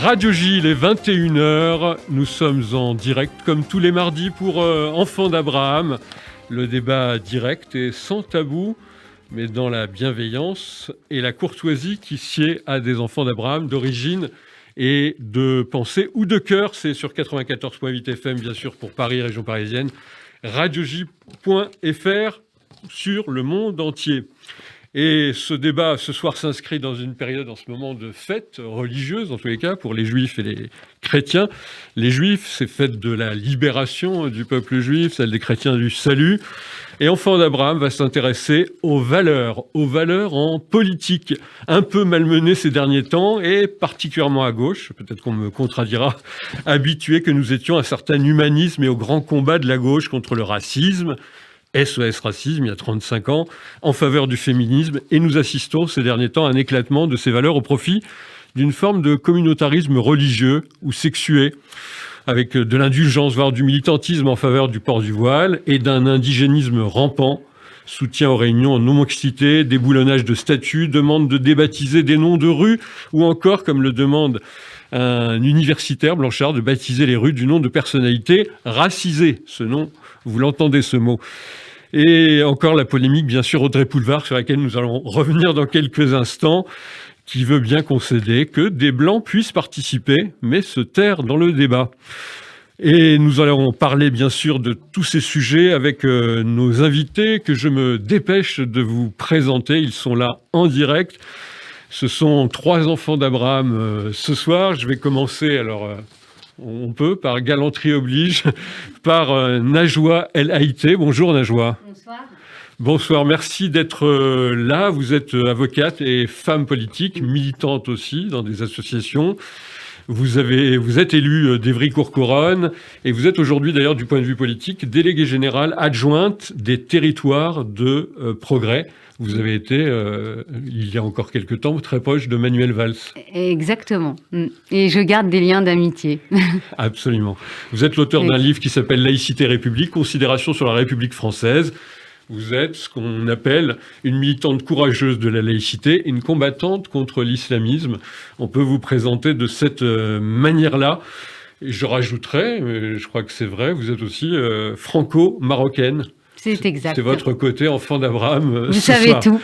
Radio J, il est 21h, nous sommes en direct comme tous les mardis pour Enfants d'Abraham. Le débat direct et sans tabou, mais dans la bienveillance et la courtoisie qui sied à des enfants d'Abraham d'origine et de pensée ou de cœur. C'est sur 94.8 FM, bien sûr, pour Paris, région parisienne, radioj.fr sur le monde entier. Et ce débat, ce soir, s'inscrit dans une période, en ce moment, de fête religieuse, en tous les cas, pour les juifs et les chrétiens. Les juifs, c'est fête de la libération du peuple juif, celle des chrétiens du salut. Et Enfants d'Abraham va s'intéresser aux valeurs en politique, un peu malmenées ces derniers temps, et particulièrement à gauche, peut-être qu'on me contredira, habitués que nous étions à un certain humanisme et au grand combat de la gauche contre le racisme, SOS Racisme, il y a 35 ans, en faveur du féminisme, et nous assistons ces derniers temps à un éclatement de ces valeurs au profit d'une forme de communautarisme religieux ou sexué, avec de l'indulgence, voire du militantisme en faveur du port du voile, et d'un indigénisme rampant, soutien aux réunions en homo-mixité, déboulonnage de statuts, demande de débaptiser des noms de rues, ou encore, comme le demande un universitaire, Blanchard, de baptiser les rues du nom de personnalités racisées. Ce nom, vous l'entendez ce mot. Et encore la polémique, bien sûr, Audrey Pulvar, sur laquelle nous allons revenir dans quelques instants, qui veut bien concéder que des Blancs puissent participer, mais se taire dans le débat. Et nous allons parler, bien sûr, de tous ces sujets avec nos invités que je me dépêche de vous présenter. Ils sont là en direct. Ce sont 3 enfants d'Abraham ce soir. Je vais commencer, on peut, par galanterie oblige, par Najwa El Haïté. Bonjour Najwa. Bonsoir. Bonsoir, merci d'être là. Vous êtes avocate et femme politique, militante aussi dans des associations. Vous êtes élue d'Évry-Courcouronnes et vous êtes aujourd'hui, d'ailleurs, du point de vue politique, déléguée générale adjointe des territoires de progrès. Vous avez été, il y a encore quelques temps, très proche de Manuel Valls. Exactement. Et je garde des liens d'amitié. Absolument. Vous êtes l'auteur d'un livre qui s'appelle « Laïcité République, considérations sur la République française ». Vous êtes ce qu'on appelle une militante courageuse de la laïcité, une combattante contre l'islamisme. On peut vous présenter de cette manière-là. Et je rajouterais, mais je crois que c'est vrai, vous êtes aussi franco-marocaine. C'est exact. C'est votre côté enfant d'Abraham. Vous savez tout.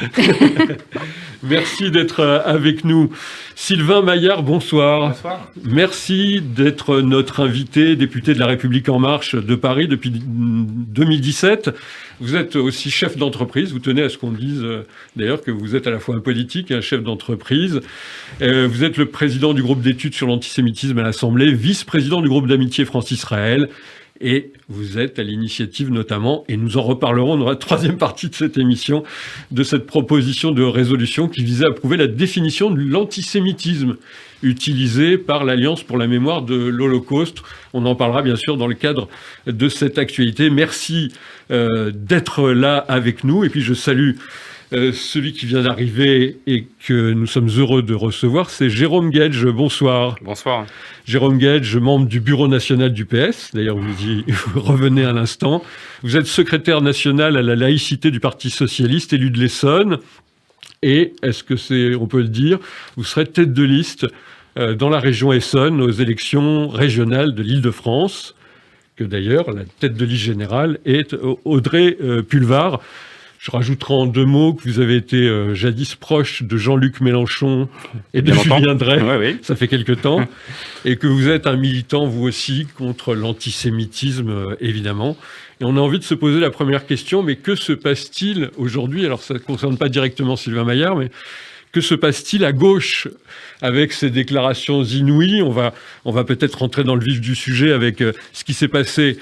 Merci d'être avec nous. Sylvain Maillard, bonsoir. Bonsoir. Merci d'être notre invité, député de La République En Marche de Paris depuis 2017. Vous êtes aussi chef d'entreprise. Vous tenez à ce qu'on dise d'ailleurs que vous êtes à la fois un politique et un chef d'entreprise. Vous êtes le président du groupe d'études sur l'antisémitisme à l'Assemblée, vice-président du groupe d'amitié France-Israël. Et vous êtes à l'initiative notamment, et nous en reparlerons dans la 3e partie de cette émission, de cette proposition de résolution qui visait à prouver la définition de l'antisémitisme utilisée par l'Alliance pour la mémoire de l'Holocauste. On en parlera bien sûr dans le cadre de cette actualité. Merci d'être là avec nous. Et puis je salue celui qui vient d'arriver et que nous sommes heureux de recevoir, c'est Jérôme Guedj. Bonsoir. Bonsoir. Jérôme Guedj, membre du bureau national du PS. D'ailleurs, vous revenez à l'instant. Vous êtes secrétaire national à la laïcité du Parti socialiste, élu de l'Essonne. Et, on peut le dire, vous serez tête de liste dans la région Essonne aux élections régionales de l'Île-de-France, que d'ailleurs, la tête de liste générale est Audrey Pulvar. Je rajouterai en 2 mots que vous avez été jadis proche de Jean-Luc Mélenchon et de Julien Drey, oui. Ça fait quelque temps, et que vous êtes un militant, vous aussi, contre l'antisémitisme, évidemment. Et on a envie de se poser la première question, mais que se passe-t-il aujourd'hui? Alors ça ne concerne pas directement Sylvain Maillard, mais que se passe-t-il à gauche avec ces déclarations inouïes? On va peut-être rentrer dans le vif du sujet avec ce qui s'est passé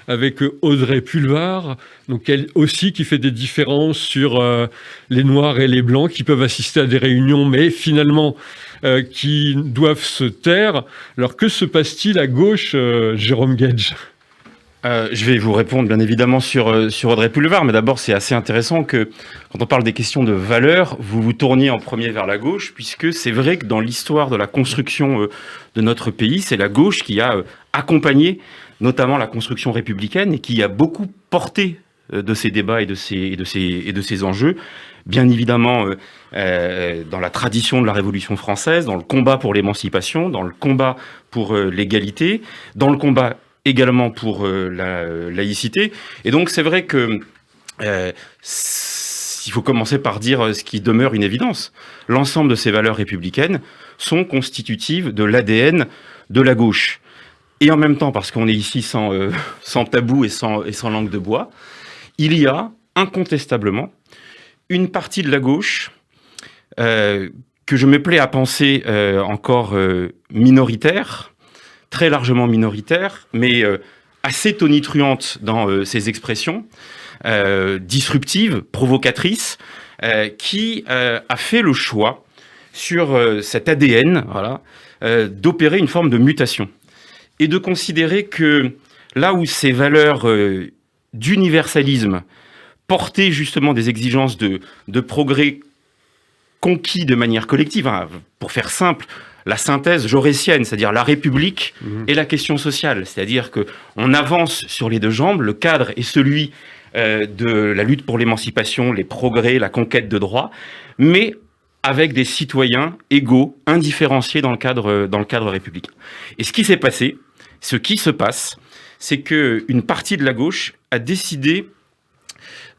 avec Audrey Pulvar, donc elle aussi qui fait des différences sur les Noirs et les Blancs qui peuvent assister à des réunions, mais finalement qui doivent se taire. Alors que se passe-t-il à gauche, Jérôme Guedj? Je vais vous répondre bien évidemment sur Audrey Pulvar, mais d'abord c'est assez intéressant que quand on parle des questions de valeurs, vous vous tourniez en premier vers la gauche, puisque c'est vrai que dans l'histoire de la construction de notre pays, c'est la gauche qui a accompagné notamment la construction républicaine et qui a beaucoup porté de ces débats et de ces enjeux, bien évidemment dans la tradition de la Révolution française, dans le combat pour l'émancipation, dans le combat pour l'égalité, dans le combat également pour la laïcité. Et donc c'est vrai que il faut commencer par dire ce qui demeure une évidence. L'ensemble de ces valeurs républicaines sont constitutives de l'ADN de la gauche. Et en même temps, parce qu'on est ici sans tabou et sans langue de bois, il y a incontestablement une partie de la gauche que je me plais à penser encore minoritaire, très largement minoritaire, mais assez tonitruante dans ses expressions, disruptive, provocatrice, qui a fait le choix sur cet ADN, voilà, d'opérer une forme de mutation et de considérer que là où ces valeurs d'universalisme portaient justement des exigences de progrès conquis de manière collective, hein, pour faire simple, la synthèse jaurétienne, c'est-à-dire la République et la question sociale, c'est-à-dire qu'on avance sur les deux jambes, le cadre est celui de la lutte pour l'émancipation, les progrès, la conquête de droits, mais avec des citoyens égaux, indifférenciés dans le cadre républicain. Et ce qui s'est passé, ce qui se passe, c'est qu'une partie de la gauche a décidé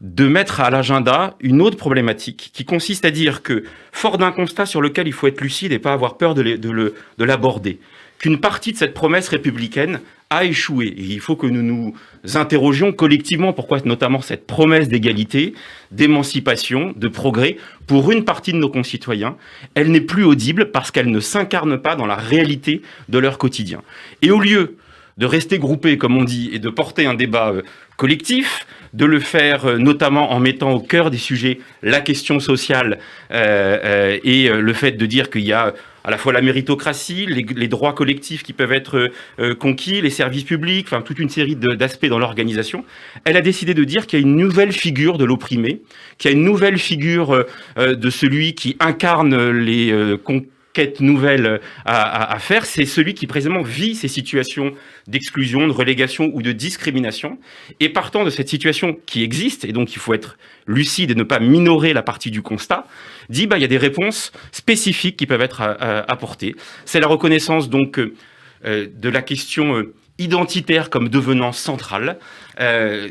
de mettre à l'agenda une autre problématique qui consiste à dire que, fort d'un constat sur lequel il faut être lucide et pas avoir peur de l'aborder, qu'une partie de cette promesse républicaine a échoué. Et il faut que nous nous interrogions collectivement pourquoi notamment cette promesse d'égalité, d'émancipation, de progrès, pour une partie de nos concitoyens, elle n'est plus audible parce qu'elle ne s'incarne pas dans la réalité de leur quotidien. Et au lieu de rester groupés, comme on dit, et de porter un débat collectif, de le faire notamment en mettant au cœur des sujets la question sociale et le fait de dire qu'il y a à la fois la méritocratie, les droits collectifs qui peuvent être conquis, les services publics, enfin toute une série d'aspects dans l'organisation. Elle a décidé de dire qu'il y a une nouvelle figure de l'opprimé, qu'il y a une nouvelle figure de celui qui incarne les quête nouvelle à faire, c'est celui qui précisément vit ces situations d'exclusion, de relégation ou de discrimination. Et partant de cette situation qui existe, et donc il faut être lucide et ne pas minorer la partie du constat, dit il y a des réponses spécifiques qui peuvent être apportées. C'est la reconnaissance donc de la question identitaire comme devenant centrale.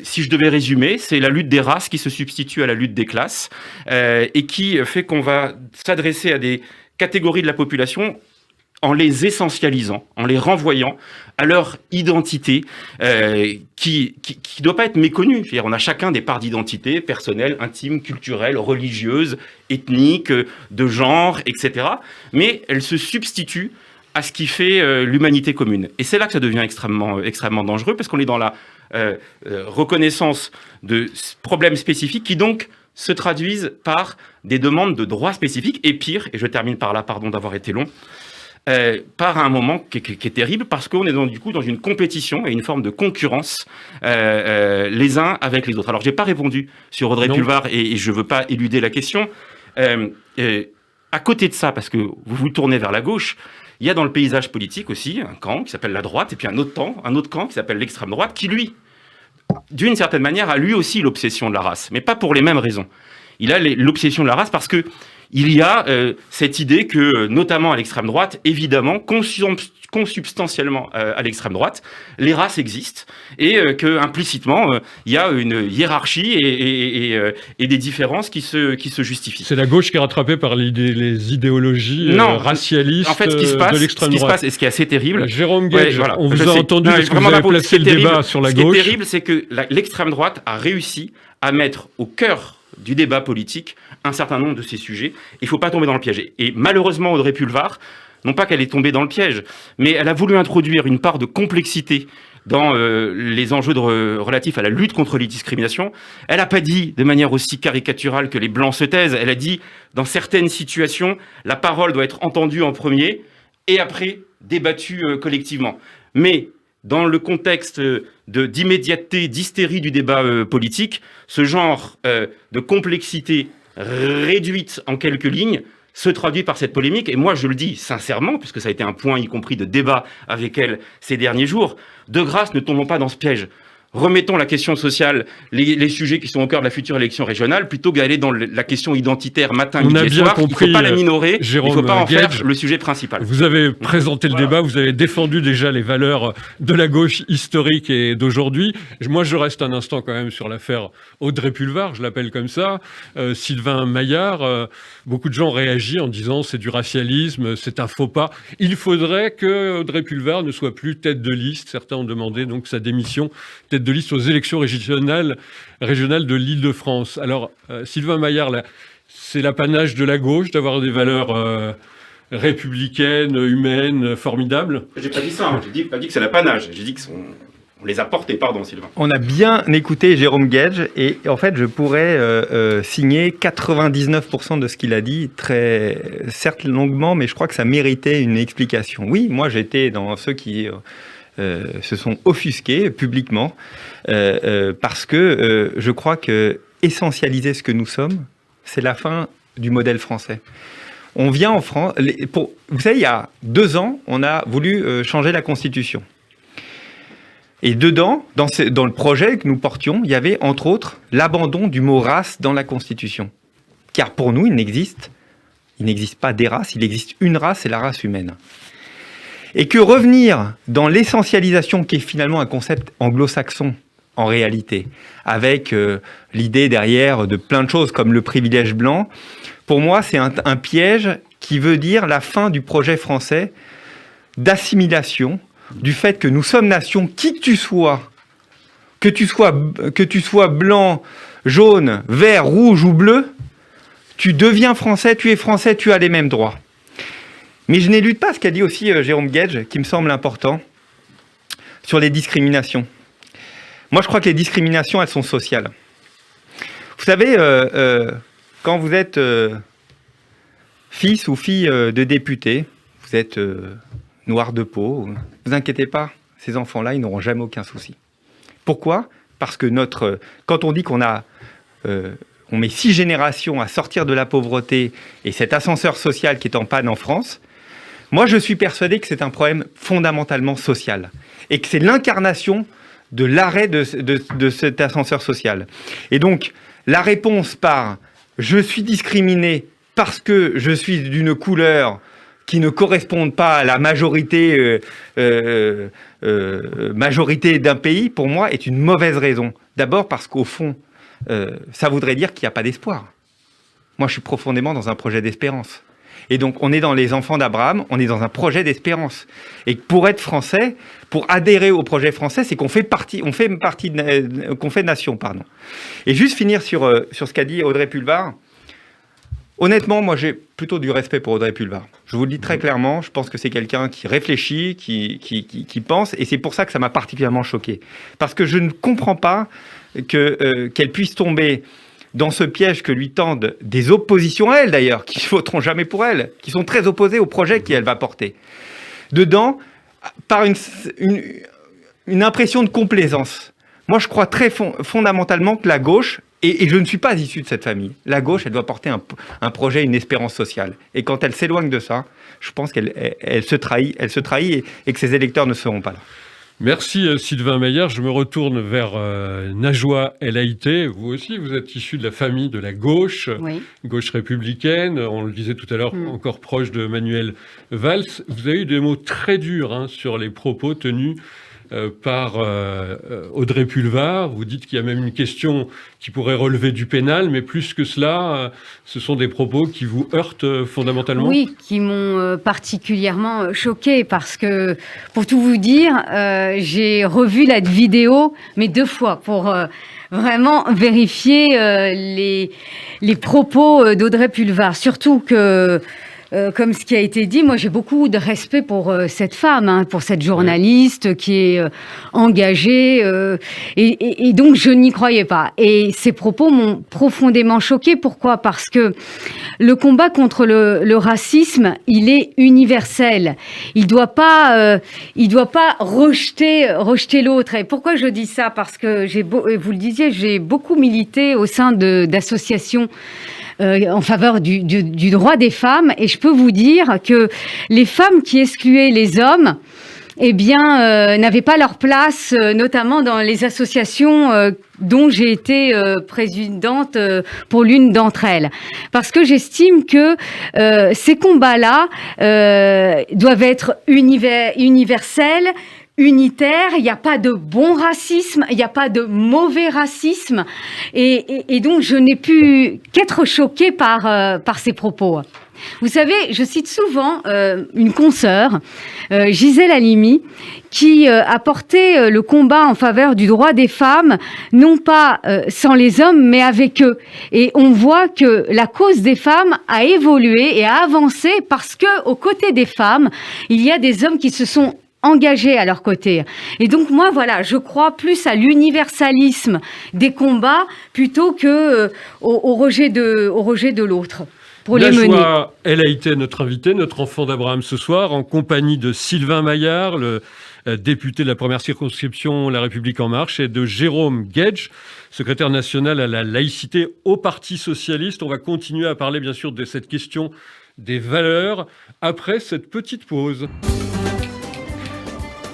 Si je devais résumer, c'est la lutte des races qui se substitue à la lutte des classes et qui fait qu'on va s'adresser à des catégories de la population en les essentialisant, en les renvoyant à leur identité qui ne doit pas être méconnue. C'est-à-dire, on a chacun des parts d'identité personnelles, intimes, culturelles, religieuses, ethniques, de genre, etc. Mais elles se substituent à ce qui fait l'humanité commune. Et c'est là que ça devient extrêmement dangereux, parce qu'on est dans la reconnaissance de problèmes spécifiques qui donc se traduisent par des demandes de droits spécifiques, et pire, et je termine par là, pardon d'avoir été long, par un moment qui est terrible, parce qu'on est du coup dans une compétition et une forme de concurrence les uns avec les autres. Alors, j'ai pas répondu sur Audrey Pulvar, et je veux pas éluder la question. À côté de ça, parce que vous vous tournez vers la gauche, il y a dans le paysage politique aussi un camp qui s'appelle la droite, et puis un autre camp qui s'appelle l'extrême droite, qui lui, d'une certaine manière, a lui aussi l'obsession de la race, mais pas pour les mêmes raisons. Il a l'obsession de la race parce que il y a cette idée que, notamment à l'extrême droite, évidemment, consubstantiellement à l'extrême droite, les races existent et que implicitement il y a une hiérarchie et des différences qui se justifient. C'est la gauche qui est rattrapée par les idéologies racialistes en fait, de l'extrême droite. Et ce qui est assez terrible, Jérôme Guedj, voilà, on vous a entendu parce que vous avez placé le débat sur la gauche. Ce qui est terrible, c'est que l'extrême droite a réussi à mettre au cœur du débat politique un certain nombre de ces sujets. Il ne faut pas tomber dans le piège. Et malheureusement, Audrey Pulvar, non pas qu'elle est tombée dans le piège, mais elle a voulu introduire une part de complexité dans les enjeux relatifs à la lutte contre les discriminations. Elle n'a pas dit de manière aussi caricaturale que les Blancs se taisent. Elle a dit, dans certaines situations, la parole doit être entendue en premier et après débattue collectivement. Mais dans le contexte d'immédiateté, d'hystérie du débat politique, ce genre de complexité réduite en quelques lignes se traduit par cette polémique. Et moi, je le dis sincèrement, puisque ça a été un point, y compris de débat avec elle ces derniers jours, de grâce, ne tombons pas dans ce piège. remettons la question sociale, les sujets qui sont au cœur de la future élection régionale, plutôt que d'aller dans la question identitaire matin, midi et soir. Il ne faut pas la minorer, il ne faut pas en faire le sujet principal. Vous avez présenté le débat, vous avez défendu déjà les valeurs de la gauche historique et d'aujourd'hui. Moi, je reste un instant quand même sur l'affaire Audrey Pulvar, je l'appelle comme ça. Sylvain Maillard, beaucoup de gens réagissent en disant c'est du racialisme, c'est un faux pas. Il faudrait que Audrey Pulvar ne soit plus tête de liste. Certains ont demandé donc sa démission, tête de liste aux élections régionales de l'Île-de-France. Alors, Sylvain Maillard, là, c'est l'apanage de la gauche d'avoir des valeurs républicaines, humaines, formidables. J'ai pas dit ça, hein. J'ai pas dit que c'est l'apanage. J'ai dit on les a portés, pardon Sylvain. On a bien écouté Jérôme Guedj et en fait je pourrais signer 99% de ce qu'il a dit, certes longuement, mais je crois que ça méritait une explication. Oui, moi j'étais dans ceux qui se sont offusqués publiquement parce que je crois que essentialiser ce que nous sommes, c'est la fin du modèle français. On vient en France, vous savez, il y a 2 ans, on a voulu changer la Constitution. Et dedans, dans le projet que nous portions, il y avait entre autres l'abandon du mot race dans la Constitution. Car pour nous, il n'existe pas des races, il existe une race, c'est la race humaine. Et que revenir dans l'essentialisation, qui est finalement un concept anglo-saxon en réalité, avec l'idée derrière de plein de choses comme le privilège blanc, pour moi, c'est un piège qui veut dire la fin du projet français d'assimilation, du fait que nous sommes nation, qui que tu sois, que tu sois blanc, jaune, vert, rouge ou bleu, tu deviens français, tu as les mêmes droits. Mais je n'élude pas ce qu'a dit aussi Jérôme Guedj, qui me semble important, sur les discriminations. Moi, je crois que les discriminations, elles sont sociales. Vous savez, quand vous êtes fils ou fille de député, vous êtes noir de peau, vous inquiétez pas, ces enfants-là, ils n'auront jamais aucun souci. Pourquoi ? Parce que quand on dit qu'on met 6 générations à sortir de la pauvreté et cet ascenseur social qui est en panne en France, moi je suis persuadé que c'est un problème fondamentalement social et que c'est l'incarnation de l'arrêt de cet ascenseur social. Et donc, la réponse par « je suis discriminé parce que je suis d'une couleur » qui ne correspondent pas à la majorité d'un pays, pour moi, est une mauvaise raison. D'abord parce qu'au fond, ça voudrait dire qu'il n'y a pas d'espoir. Moi, je suis profondément dans un projet d'espérance. Et donc, on est dans les enfants d'Abraham, on est dans un projet d'espérance. Et pour être français, pour adhérer au projet français, c'est qu'on fait nation, pardon. Et juste finir sur ce qu'a dit Audrey Pulvar. Honnêtement, moi, j'ai plutôt du respect pour Audrey Pulvar. Je vous le dis très clairement, je pense que c'est quelqu'un qui réfléchit, qui pense, et c'est pour ça que ça m'a particulièrement choqué. Parce que je ne comprends pas qu'elle puisse tomber dans ce piège que lui tendent des oppositions à elle, d'ailleurs, qui ne voteront jamais pour elle, qui sont très opposées au projet qu'elle va porter. Dedans, par une impression de complaisance. Moi, je crois très fondamentalement que la gauche, et je ne suis pas issu de cette famille, la gauche, elle doit porter un projet, une espérance sociale. Et quand elle s'éloigne de ça, je pense qu'elle se trahit et que ses électeurs ne seront pas là. Merci Sylvain Maillard. Je me retourne vers Najwa El Haïté. Vous aussi, vous êtes issu de la famille de la gauche, oui. Gauche républicaine. On le disait tout à l'heure, encore proche de Manuel Valls. Vous avez eu des mots très durs sur les propos tenus par Audrey Pulvar. Vous dites qu'il y a même une question qui pourrait relever du pénal, mais plus que cela, ce sont des propos qui vous heurtent fondamentalement ? Oui, qui m'ont particulièrement choquée parce que, pour tout vous dire, j'ai revu la vidéo, mais 2 fois, pour vraiment vérifier les propos d'Audrey Pulvar. Surtout que comme ce qui a été dit, moi j'ai beaucoup de respect pour cette femme, pour cette journaliste qui est engagée, et donc je n'y croyais pas. Et ces propos m'ont profondément choquée. Pourquoi ? Parce que le combat contre le racisme, il est universel. Il doit pas rejeter l'autre. Et pourquoi je dis ça ? Parce que vous le disiez, j'ai beaucoup milité au sein d'associations en faveur du droit des femmes, et je peux vous dire que les femmes qui excluaient les hommes, n'avaient pas leur place, notamment dans les associations dont j'ai été présidente pour l'une d'entre elles. Parce que j'estime que ces combats-là doivent être universels, unitaire, il n'y a pas de bon racisme, il n'y a pas de mauvais racisme, et donc je n'ai pu qu'être choquée par ces propos. Vous savez, je cite souvent une consoeur, Gisèle Halimi, qui a porté le combat en faveur du droit des femmes, non pas sans les hommes, mais avec eux. Et on voit que la cause des femmes a évolué et a avancé parce que, aux côtés des femmes, il y a des hommes qui se sont engagés à leur côté. Et donc moi, voilà, je crois plus à l'universalisme des combats plutôt que au rejet de l'autre. Pour les mener. Najwa El Haïty, notre invité, notre enfant d'Abraham ce soir, en compagnie de Sylvain Maillard, le député de la première circonscription La République En Marche, et de Jérôme Guedj, secrétaire national à la laïcité au Parti socialiste. On va continuer à parler bien sûr de cette question des valeurs après cette petite pause.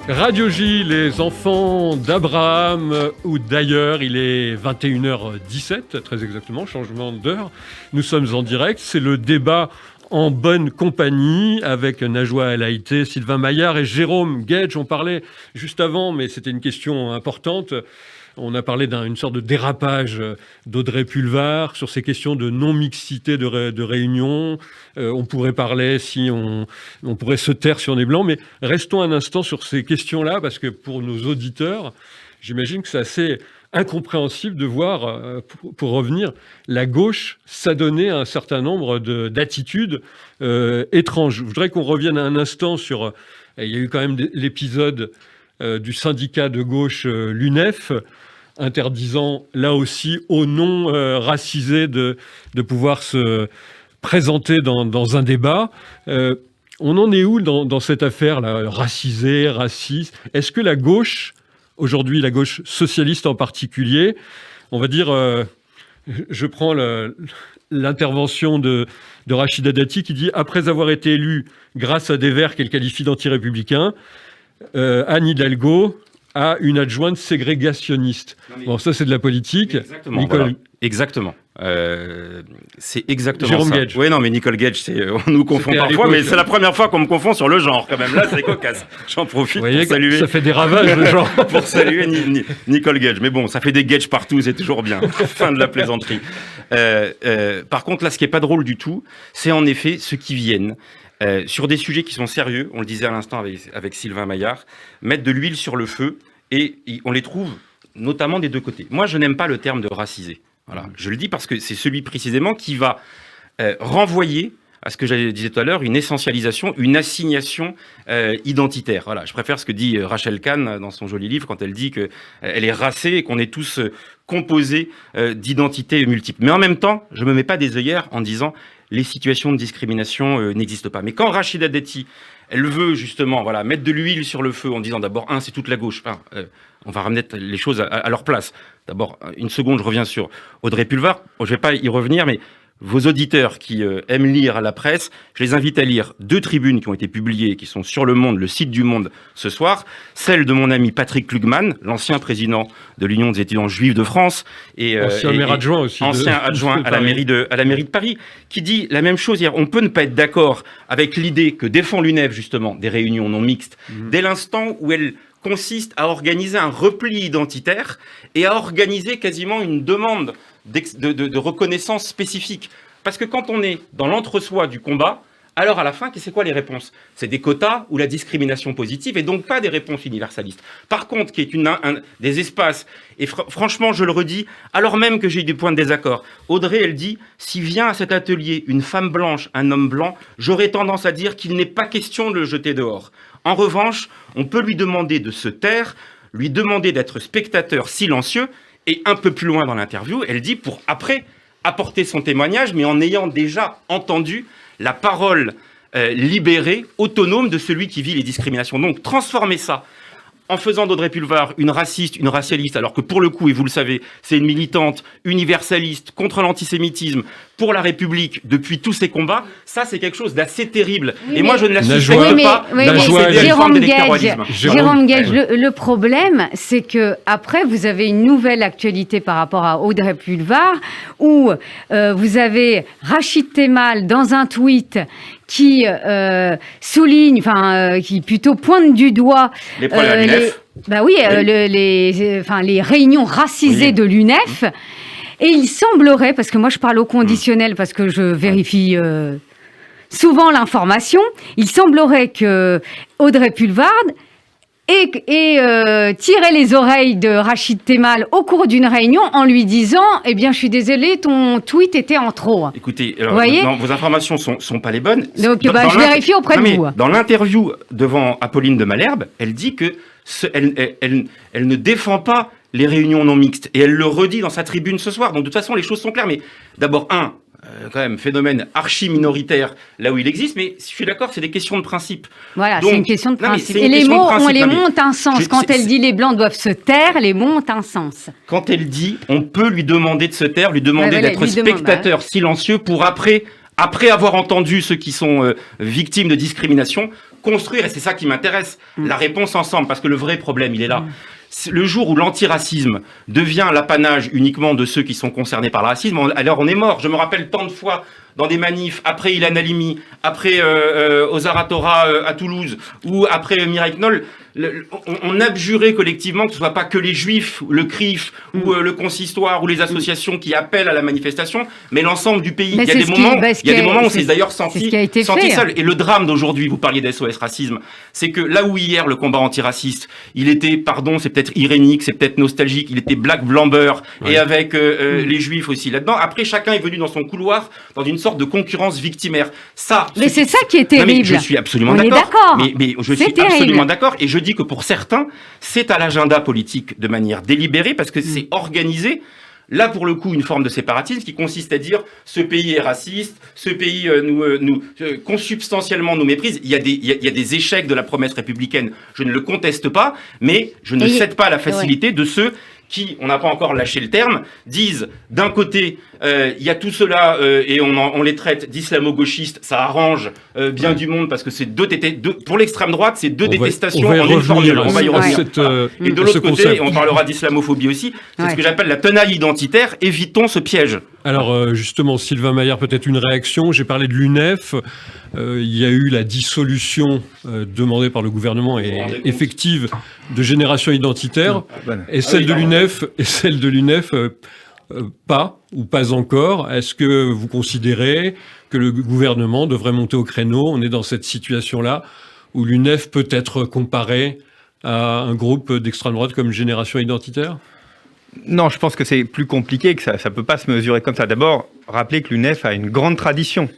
Radio J, les enfants d'Abraham ou d'ailleurs, il est 21h17, très exactement, changement d'heure. Nous sommes en direct, c'est le débat en bonne compagnie avec Najwa El Haïty, Sylvain Maillard et Jérôme Guedj. On parlait juste avant, mais c'était une question importante. On a parlé d'une sorte de dérapage d'Audrey Pulvar sur ces questions de non-mixité de réunion. On pourrait parler si on pourrait se taire si on est blanc, mais restons un instant sur ces questions-là, parce que pour nos auditeurs, j'imagine que c'est assez incompréhensible de voir, pour revenir, la gauche s'adonner à un certain nombre d'attitudes étranges. Je voudrais qu'on revienne un instant sur... Il y a eu quand même l'épisode du syndicat de gauche l'UNEF, interdisant là aussi aux non-racisés de pouvoir se présenter dans un débat. On en est où dans cette affaire-là, racisé, raciste? Est-ce que la gauche, aujourd'hui la gauche socialiste en particulier, on va dire, je prends l'intervention de Rachida Dati qui dit « Après avoir été élu grâce à des Verts qu'elle qualifie d'anti-républicains, Anne Hidalgo a une adjointe ségrégationniste. » Bon, ça, c'est de la politique. Exactement. Nicole... Voilà. Exactement. C'est exactement Jérôme ça. Guedj. Oui, non, mais Nicole Guedj, on nous confond parfois, mais c'est la première fois qu'on me confond sur le genre, quand même. Là, c'est cocasse. J'en profite pour saluer. Ça fait des ravages, le genre. Pour saluer Nicole Guedj. Mais bon, ça fait des Guedj partout, c'est toujours bien. Fin de la plaisanterie. Par contre, là, ce qui n'est pas drôle du tout, c'est en effet ceux qui viennent sur des sujets qui sont sérieux, on le disait à l'instant avec Sylvain Maillard, mettre de l'huile sur le feu, et on les trouve notamment des deux côtés. Moi, je n'aime pas le terme de racisé. Voilà, je le dis parce que c'est celui précisément qui va renvoyer à ce que je disais tout à l'heure, une essentialisation, une assignation identitaire. Voilà, je préfère ce que dit Rachel Kahn dans son joli livre quand elle dit qu'elle est racée et qu'on est tous composés d'identités multiples. Mais en même temps, je ne me mets pas des œillères en disant les situations de discrimination n'existent pas. Mais quand Rachida Dati, elle veut justement mettre de l'huile sur le feu en disant d'abord, c'est toute la gauche. Enfin, on va ramener les choses à leur place. D'abord, une seconde, je reviens sur Audrey Pulvar. Je ne vais pas y revenir, mais vos auditeurs qui aiment lire la presse, je les invite à lire 2 tribunes qui ont été publiées, qui sont sur Le Monde, le site du Monde ce soir. Celle de mon ami Patrick Klugman, l'ancien président de l'Union des étudiants juifs de France. Ancien maire adjoint aussi. Ancien adjoint à la mairie de Paris, qui dit la même chose. On peut ne pas être d'accord avec l'idée que défend l'UNEF, justement, des réunions non mixtes, dès l'instant où elle consiste à organiser un repli identitaire et à organiser quasiment une demande de reconnaissance spécifique. Parce que quand on est dans l'entre-soi du combat, alors à la fin, c'est quoi les réponses? C'est des quotas ou la discrimination positive, et donc pas des réponses universalistes. Par contre, qui est des espaces, et franchement, je le redis, alors même que j'ai eu des points de désaccord, Audrey, elle dit, si vient à cet atelier une femme blanche, un homme blanc, j'aurais tendance à dire qu'il n'est pas question de le jeter dehors. En revanche, on peut lui demander de se taire, lui demander d'être spectateur silencieux, et un peu plus loin dans l'interview, elle dit pour après apporter son témoignage, mais en ayant déjà entendu la parole libérée, autonome de celui qui vit les discriminations. Donc transformer ça en faisant d'Audrey Pulvar une raciste, une racialiste, alors que pour le coup, et vous le savez, c'est une militante universaliste contre l'antisémitisme, pour la République depuis tous ces combats, ça c'est quelque chose d'assez terrible. Oui, et moi je ne la suspecte pas mais d'avoir cédé à une forme d'électoralisme. Jérôme Gage, le problème, c'est que après vous avez une nouvelle actualité par rapport à Audrey Pulvar, où vous avez Rachid Temal dans un tweet qui souligne, qui plutôt pointe du doigt les problèmes à l'UNEF. Les réunions racisées de l'UNEF. Et il semblerait, parce que moi je parle au conditionnel parce que je vérifie souvent l'information, il semblerait que Audrey Pulvar ait tiré les oreilles de Rachid Temal au cours d'une réunion en lui disant « Eh bien, je suis désolée, ton tweet était en trop. » Écoutez, non, vos informations sont pas les bonnes. Donc, je vérifie auprès de vous. Dans l'interview devant Apolline de Malherbe, elle dit que elle ne défend pas les réunions non mixtes. Et elle le redit dans sa tribune ce soir. Donc, de toute façon, les choses sont claires. Mais d'abord, quand même, phénomène archi-minoritaire là où il existe. Mais je suis d'accord, c'est des questions de principe. Voilà, donc, c'est une question de principe. Et les mots ont un sens. Quand elle dit les Blancs doivent se taire, les mots ont un sens. Quand elle dit on peut lui demander de se taire, lui demander d'être spectateur silencieux pour après avoir entendu ceux qui sont victimes de discrimination, construire, et c'est ça qui m'intéresse, la réponse ensemble. Parce que le vrai problème, il est là. Le jour où l'antiracisme devient l'apanage uniquement de ceux qui sont concernés par le racisme, alors on est mort. Je me rappelle tant de fois dans des manifs, après Ilan Halimi, après Ozar Hatorah à Toulouse, ou après Mireille Knoll, on abjurait collectivement que ce ne soit pas que les Juifs, le CRIF, ou le Consistoire, ou les associations qui appellent à la manifestation, mais l'ensemble du pays. Il y a des moments où on s'est d'ailleurs senti seul. Et le drame d'aujourd'hui, vous parliez d'SOS Racisme, c'est que là où hier le combat antiraciste, il était, c'est peut-être irénique, c'est peut-être nostalgique, il était black blamber, et avec les Juifs aussi là-dedans. Après, chacun est venu dans son couloir, dans une sorte de concurrence victimaire. Mais c'est ça qui est terrible. Non, mais je suis absolument d'accord. Mais je suis absolument d'accord. Et je dis que pour certains, c'est à l'agenda politique de manière délibérée parce que c'est organisé. Là, pour le coup, une forme de séparatisme qui consiste à dire ce pays est raciste, ce pays consubstantiellement nous méprise. Il y a des échecs de la promesse républicaine. Je ne le conteste pas, mais je ne cède pas à la facilité de ceux qui, on n'a pas encore lâché le terme, disent d'un côté, il y a tout cela et on les traite d'islamo-gauchistes, ça arrange bien du monde parce que c'est pour l'extrême droite, c'est deux détestations en une formule. On va y revenir. Et de l'autre côté, on parlera d'islamophobie aussi, c'est ce que j'appelle la tenaille identitaire, évitons ce piège. Alors justement, Sylvain Maillard, peut-être une réaction. J'ai parlé de l'UNEF. Il y a eu la dissolution demandée par le gouvernement et effective de Génération Identitaire. Et celle de l'UNEF, pas ou pas encore. Est-ce que vous considérez que le gouvernement devrait monter au créneau? On est dans cette situation-là où l'UNEF peut être comparée à un groupe d'extrême droite comme Génération Identitaire? Non, je pense que c'est plus compliqué, que ça ne peut pas se mesurer comme ça. D'abord, rappelez que l'UNEF a une grande tradition.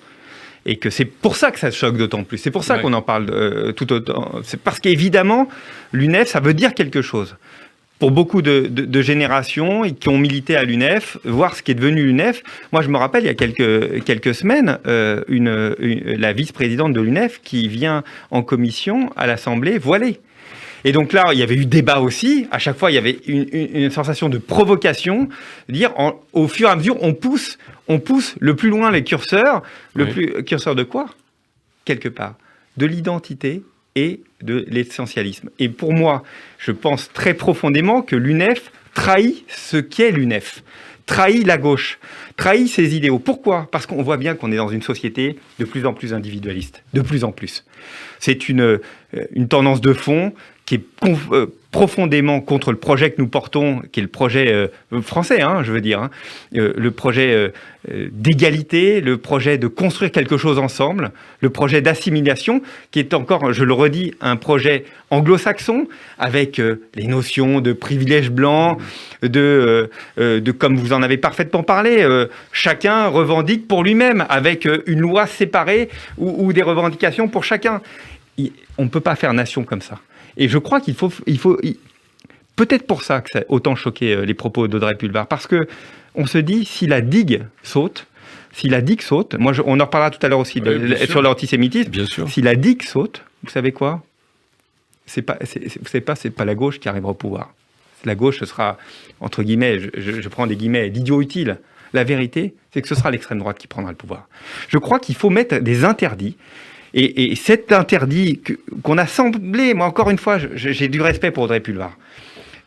Et que c'est pour ça que ça choque d'autant plus. C'est pour ça qu'on en parle tout autant. C'est parce qu'évidemment, l'UNEF, ça veut dire quelque chose. Pour beaucoup de générations qui ont milité à l'UNEF, voir ce qui est devenu l'UNEF. Moi, je me rappelle, il y a quelques semaines, la vice-présidente de l'UNEF qui vient en commission à l'Assemblée voilée. Et donc là, il y avait eu débat aussi. À chaque fois, il y avait une sensation de provocation, de dire au fur et à mesure, on pousse le plus loin les curseurs. Curseur de quoi? Quelque part. De l'identité et de l'essentialisme. Et pour moi, je pense très profondément que l'UNEF trahit ce qu'est l'UNEF. Trahit la gauche, trahit ses idéaux. Pourquoi? Parce qu'on voit bien qu'on est dans une société de plus en plus individualiste. De plus en plus. C'est une tendance de fond qui est profondément contre le projet que nous portons, qui est le projet français, je veux dire, le projet d'égalité, le projet de construire quelque chose ensemble, le projet d'assimilation, qui est encore, je le redis, un projet anglo-saxon, avec les notions de privilèges blancs, de comme vous en avez parfaitement parlé, chacun revendique pour lui-même, avec une loi séparée ou des revendications pour chacun. On ne peut pas faire nation comme ça. Et je crois qu'il faut peut-être pour ça que ça a autant choqué les propos d'Audrey Pulvar, parce que on se dit, si la digue saute, on en reparlera tout à l'heure aussi sur l'antisémitisme, si la digue saute, vous savez quoi? c'est pas la gauche qui arrivera au pouvoir. La gauche, ce sera, entre guillemets, je prends des guillemets, d'idiot utile. La vérité, c'est que ce sera l'extrême droite qui prendra le pouvoir. Je crois qu'il faut mettre des interdits. Et cet interdit qu'on a semblé, moi encore une fois, j'ai du respect pour Audrey Pulvar,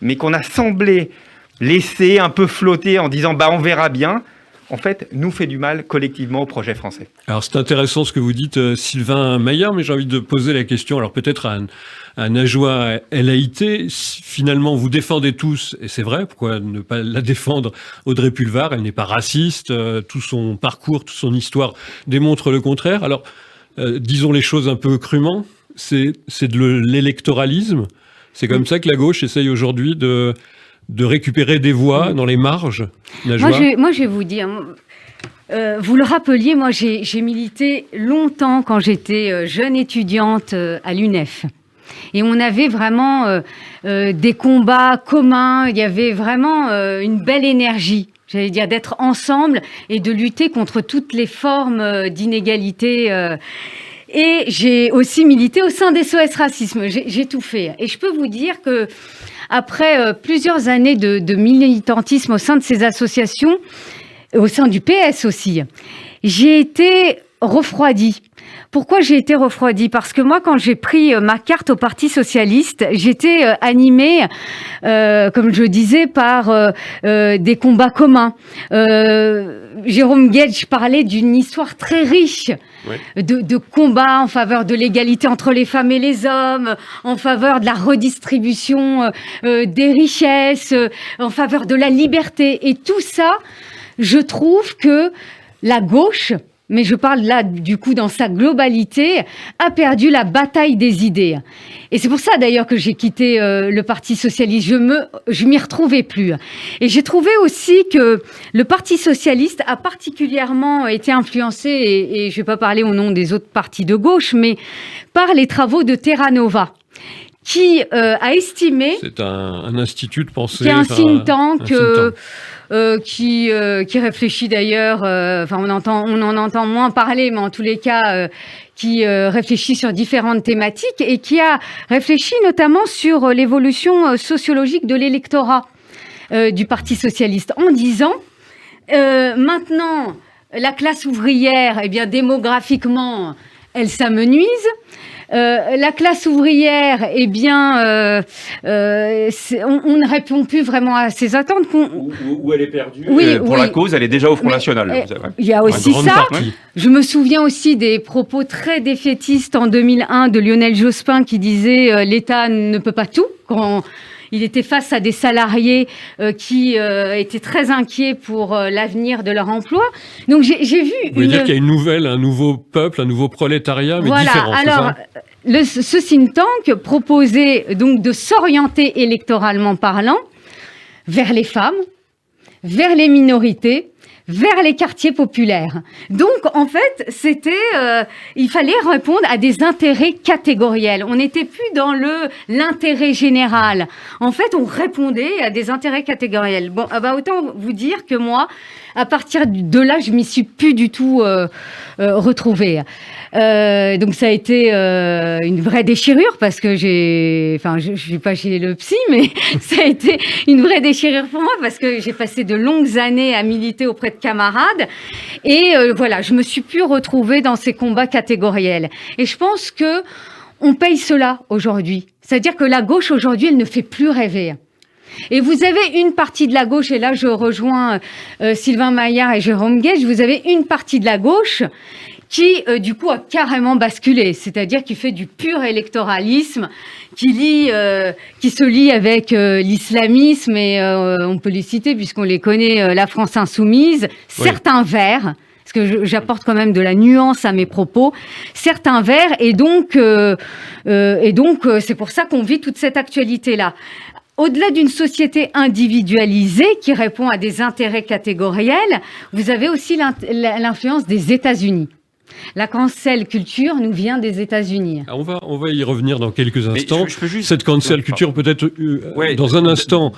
mais qu'on a semblé laisser un peu flotter en disant on verra bien, en fait, nous fait du mal collectivement au projet français. Alors c'est intéressant ce que vous dites, Sylvain Maillard, mais j'ai envie de poser la question, alors peut-être à un adjoint LAIT, si finalement vous défendez tous, et c'est vrai, pourquoi ne pas la défendre, Audrey Pulvar, elle n'est pas raciste, tout son parcours, toute son histoire démontre le contraire. Alors, disons les choses un peu crûment, c'est de l'électoralisme, c'est comme ça que la gauche essaye aujourd'hui de récupérer des voix dans les marges. Moi, je vais vous dire, vous le rappeliez, moi j'ai milité longtemps quand j'étais jeune étudiante à l'UNEF. Et on avait vraiment des combats communs, il y avait vraiment une belle énergie, j'allais dire, d'être ensemble et de lutter contre toutes les formes d'inégalité. Et j'ai aussi milité au sein des SOS Racisme, j'ai tout fait. Et je peux vous dire que après plusieurs années de militantisme au sein de ces associations, au sein du PS aussi, j'ai été refroidie. Pourquoi j'ai été refroidie ? Parce que moi, quand j'ai pris ma carte au Parti socialiste, j'étais animée, comme je disais, par des combats communs. Jérôme Guedj parlait d'une histoire très riche de combats en faveur de l'égalité entre les femmes et les hommes, en faveur de la redistribution des richesses, en faveur de la liberté. Et tout ça, je trouve que la gauche, mais je parle là, du coup, dans sa globalité, a perdu la bataille des idées. Et c'est pour ça, d'ailleurs, que j'ai quitté le Parti socialiste. Je m'y retrouvais plus. Et j'ai trouvé aussi que le Parti socialiste a particulièrement été influencé, et je ne vais pas parler au nom des autres partis de gauche, mais par les travaux de Terra Nova, qui a estimé... C'est un institut de pensée... Qui est un think tank... qui réfléchit d'ailleurs, on en entend moins parler, mais en tous les cas, qui réfléchit sur différentes thématiques et qui a réfléchi notamment sur l'évolution sociologique de l'électorat du Parti socialiste en disant maintenant la classe ouvrière, démographiquement, elle s'amenuise. La classe ouvrière, on ne répond plus vraiment à ses attentes. Où elle est perdue. Oui, pour la cause, elle est déjà au Front National. Il y a aussi ça. Je me souviens aussi des propos très défaitistes en 2001 de Lionel Jospin qui disait l'État ne peut pas tout. Quand il était face à des salariés qui étaient très inquiets pour l'avenir de leur emploi. Donc j'ai vu... Vous voulez dire qu'il y a un nouveau peuple, un nouveau prolétariat, mais différent, alors, ce think tank proposait donc de s'orienter électoralement parlant vers les femmes, vers les minorités, vers les quartiers populaires. Donc, en fait, il fallait répondre à des intérêts catégoriels. On n'était plus dans l'intérêt général. En fait, on répondait à des intérêts catégoriels. Bon, autant vous dire que moi, à partir de là, je m'y suis plus du tout retrouvée. Donc ça a été une vraie déchirure parce que je suis pas chez le psy, mais ça a été une vraie déchirure pour moi parce que j'ai passé de longues années à militer auprès de camarades et je me suis plus retrouvée dans ces combats catégoriels. Et je pense que on paye cela aujourd'hui. C'est-à-dire que la gauche aujourd'hui, elle ne fait plus rêver. Et vous avez une partie de la gauche, et là je rejoins Sylvain Maillard et Jérôme Guedj, vous avez une partie de la gauche qui, du coup, a carrément basculé, c'est-à-dire qui fait du pur électoralisme, qui se lie avec l'islamisme, et on peut les citer puisqu'on les connaît, la France insoumise, certains verts, parce que j'apporte quand même de la nuance à mes propos, certains verts, et donc c'est pour ça qu'on vit toute cette actualité-là. Au-delà d'une société individualisée qui répond à des intérêts catégoriels, vous avez aussi l'influence des États-Unis. La cancel culture nous vient des États-Unis. On va y revenir dans quelques instants. Cette cancel culture, peut-être dans un instant,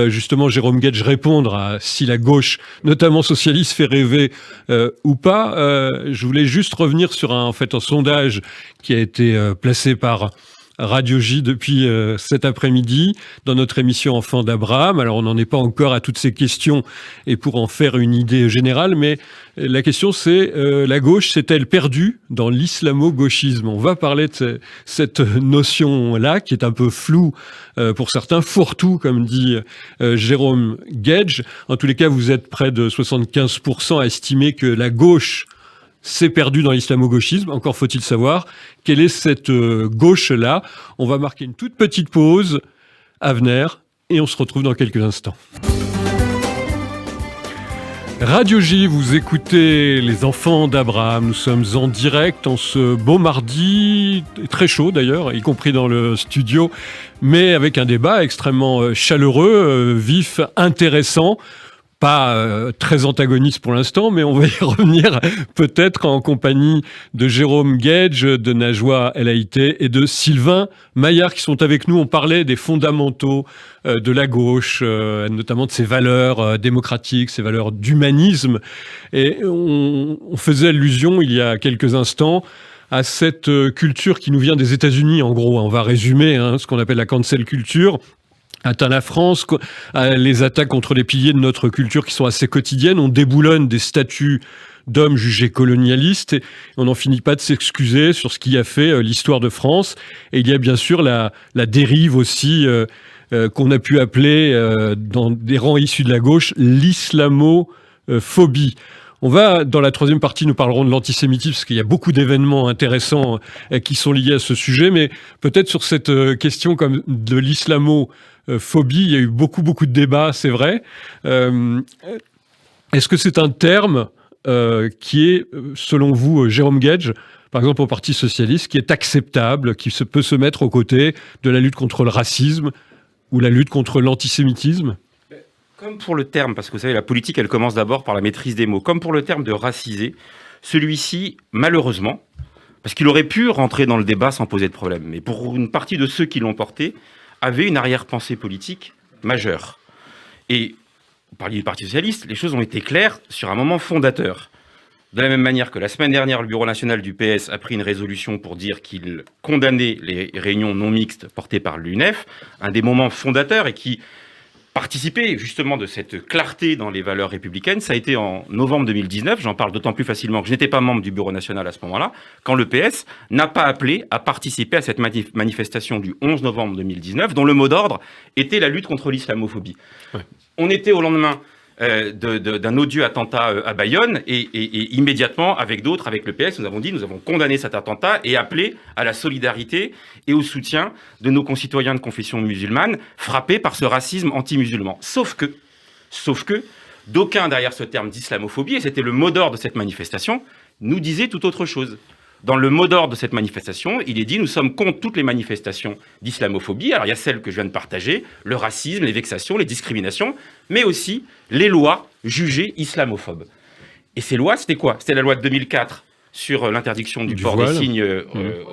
justement, Jérôme Guedj répondre à si la gauche, notamment socialiste, fait rêver ou pas. Je voulais juste revenir sur un sondage qui a été placé par Radio J depuis cet après-midi dans notre émission Enfants d'Abraham. Alors on n'en est pas encore à toutes ces questions et pour en faire une idée générale, mais la question c'est la gauche s'est-elle perdue dans l'islamo-gauchisme? On va parler de cette notion-là qui est un peu floue pour certains, fourre-tout comme dit Jérôme Guedj. En tous les cas, vous êtes près de 75% à estimer que la gauche s'est perdue dans l'islamo-gauchisme. Encore faut-il savoir quelle est cette gauche-là. On va marquer une toute petite pause, Avner, et on se retrouve dans quelques instants. Radio J, vous écoutez les enfants d'Abraham. Nous sommes en direct en ce beau mardi, très chaud d'ailleurs, y compris dans le studio, mais avec un débat extrêmement chaleureux, vif, intéressant. Pas très antagoniste pour l'instant, mais on va y revenir peut-être en compagnie de Jérôme Guedj, de Najwa El Haïté et de Sylvain Maillard qui sont avec nous. On parlait des fondamentaux de la gauche, notamment de ses valeurs démocratiques, ses valeurs d'humanisme. Et on faisait allusion il y a quelques instants à cette culture qui nous vient des États-Unis, en gros. On va résumer ce qu'on appelle la cancel culture. Atteint la France, les attaques contre les piliers de notre culture qui sont assez quotidiennes. On déboulonne des statuts d'hommes jugés colonialistes et on n'en finit pas de s'excuser sur ce qui a fait l'histoire de France. Et il y a bien sûr la dérive aussi qu'on a pu appeler dans des rangs issus de la gauche l'islamophobie. On va, dans la troisième partie, nous parlerons de l'antisémitisme, parce qu'il y a beaucoup d'événements intéressants qui sont liés à ce sujet, mais peut-être sur cette question comme de l'islamophobie, il y a eu beaucoup de débats, c'est vrai. Est-ce que c'est un terme qui est, selon vous, Jérôme Guedj, par exemple au Parti Socialiste, qui est acceptable, qui peut se mettre aux côtés de la lutte contre le racisme ou la lutte contre l'antisémitisme ? Comme pour le terme, parce que vous savez, la politique, elle commence d'abord par la maîtrise des mots. Comme pour le terme de racisé, celui-ci, malheureusement, parce qu'il aurait pu rentrer dans le débat sans poser de problème, mais pour une partie de ceux qui l'ont porté, avait une arrière-pensée politique majeure. Et, vous parliez du Parti Socialiste, les choses ont été claires sur un moment fondateur. De la même manière que la semaine dernière, le Bureau national du PS a pris une résolution pour dire qu'il condamnait les réunions non mixtes portées par l'UNEF, un des moments fondateurs et qui participer justement de cette clarté dans les valeurs républicaines, ça a été en novembre 2019, j'en parle d'autant plus facilement que je n'étais pas membre du bureau national à ce moment-là, quand le PS n'a pas appelé à participer à cette manifestation du 11 novembre 2019, dont le mot d'ordre était la lutte contre l'islamophobie. Ouais. On était au lendemain d'un odieux attentat à Bayonne et immédiatement avec d'autres, avec le PS, nous avons condamné cet attentat et appelé à la solidarité et au soutien de nos concitoyens de confession musulmane frappés par ce racisme anti-musulman. Sauf que d'aucuns derrière ce terme d'islamophobie, et c'était le mot d'ordre de cette manifestation, nous disaient tout autre chose. Dans le mot d'ordre de cette manifestation, il est dit « Nous sommes contre toutes les manifestations d'islamophobie ». Alors, il y a celles que je viens de partager, le racisme, les vexations, les discriminations, mais aussi les lois jugées islamophobes. Et ces lois, c'était quoi? C'était la loi de 2004 sur l'interdiction du port des signes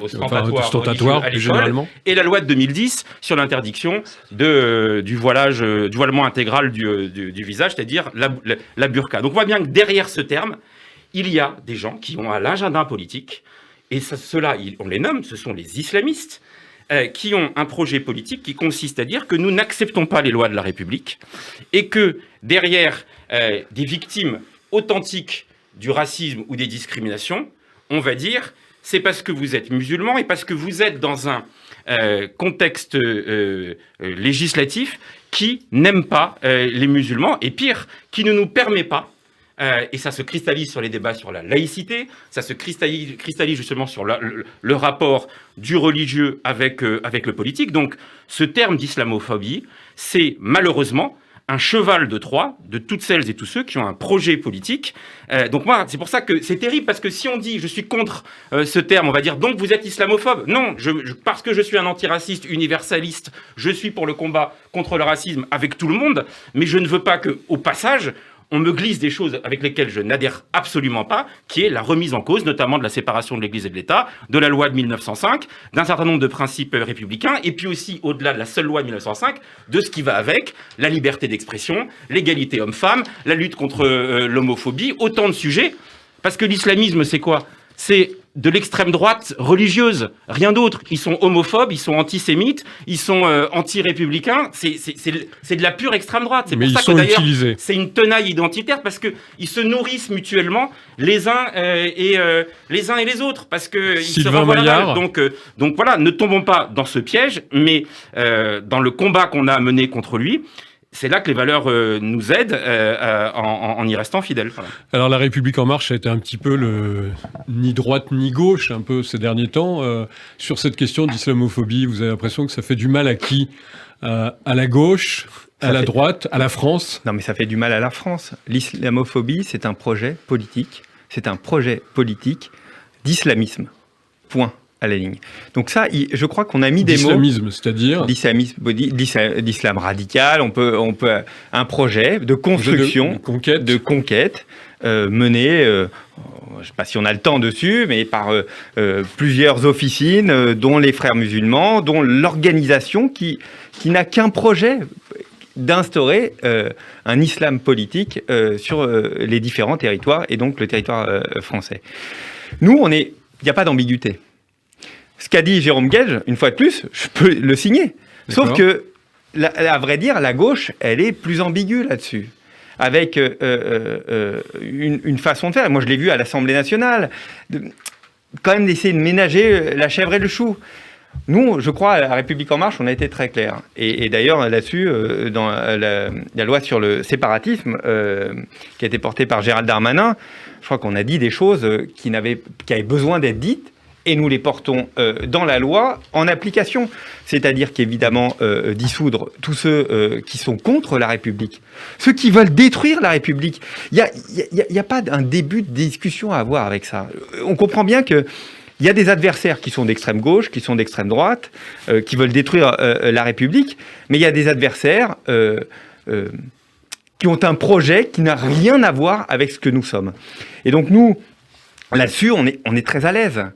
ostentatoires à l'école, et la loi de 2010 sur l'interdiction du voilement intégral du visage, c'est-à-dire la burqa. Donc, on voit bien que derrière ce terme, il y a des gens qui ont un agenda politique, et ceux-là, on les nomme, ce sont les islamistes, qui ont un projet politique qui consiste à dire que nous n'acceptons pas les lois de la République, et que derrière des victimes authentiques du racisme ou des discriminations, on va dire, c'est parce que vous êtes musulmans et parce que vous êtes dans un contexte législatif qui n'aime pas les musulmans, et pire, qui ne nous permet pas, et ça se cristallise sur les débats sur la laïcité, ça se cristallise justement sur le rapport du religieux avec le politique. Donc ce terme d'islamophobie, c'est malheureusement un cheval de Troie de toutes celles et tous ceux qui ont un projet politique. Donc moi, c'est pour ça que c'est terrible, parce que si on dit je suis contre ce terme, on va dire donc vous êtes islamophobe. Non, parce que je suis un antiraciste universaliste, je suis pour le combat contre le racisme avec tout le monde, mais je ne veux pas qu'au passage, on me glisse des choses avec lesquelles je n'adhère absolument pas, qui est la remise en cause, notamment de la séparation de l'Église et de l'État, de la loi de 1905, d'un certain nombre de principes républicains, et puis aussi, au-delà de la seule loi de 1905, de ce qui va avec, la liberté d'expression, l'égalité homme-femme, la lutte contre l'homophobie, autant de sujets. Parce que l'islamisme, c'est quoi? C'est de l'extrême droite religieuse, rien d'autre. Ils sont homophobes, ils sont antisémites, ils sont anti-républicains. C'est de la pure extrême droite. C'est Mais pour ils ça que d'ailleurs, utilisés. c'est une tenaille identitaire parce que ils se nourrissent mutuellement les uns et les autres parce que ils se Sylvain renvoient la Maillard. balle. Donc voilà, ne tombons pas dans ce piège, mais dans le combat qu'on a à mener contre lui. C'est là que les valeurs nous aident en y restant fidèles. Voilà. Alors la République en marche a été un petit peu ni droite ni gauche un peu ces derniers temps. Sur cette question d'islamophobie, vous avez l'impression que ça fait du mal à qui ? À la gauche, à la droite, à la France ? Non, mais ça fait du mal à la France. L'islamophobie, c'est un projet politique. C'est un projet politique d'islamisme. Point. À la ligne. Donc ça, je crois qu'on a mis des mots. D'islamisme, c'est-à-dire d'islam radical. On peut un projet de construction, de conquête mené. Je ne sais pas si on a le temps dessus, mais par plusieurs officines, dont les Frères musulmans, dont l'organisation qui n'a qu'un projet d'instaurer un islam politique sur les différents territoires et donc le territoire français. Nous, il n'y a pas d'ambiguïté. Ce qu'a dit Jérôme Guedj, une fois de plus, je peux le signer. Sauf que, à vrai dire, la gauche, elle est plus ambiguë là-dessus. Avec une façon de faire. Moi, je l'ai vu à l'Assemblée nationale. Quand même d'essayer de ménager la chèvre et le chou. Nous, je crois, à la République En Marche, on a été très clairs. Et d'ailleurs, là-dessus, dans la loi sur le séparatisme, qui a été portée par Gérald Darmanin, je crois qu'on a dit des choses qui avaient besoin d'être dites. Et nous les portons dans la loi en application. C'est-à-dire qu'évidemment, dissoudre tous ceux qui sont contre la République, ceux qui veulent détruire la République. Il n'y a pas un début de discussion à avoir avec ça. On comprend bien qu'il y a des adversaires qui sont d'extrême gauche, qui sont d'extrême droite, qui veulent détruire la République, mais il y a des adversaires qui ont un projet qui n'a rien à voir avec ce que nous sommes. Et donc nous, là-dessus, on est très à l'aise.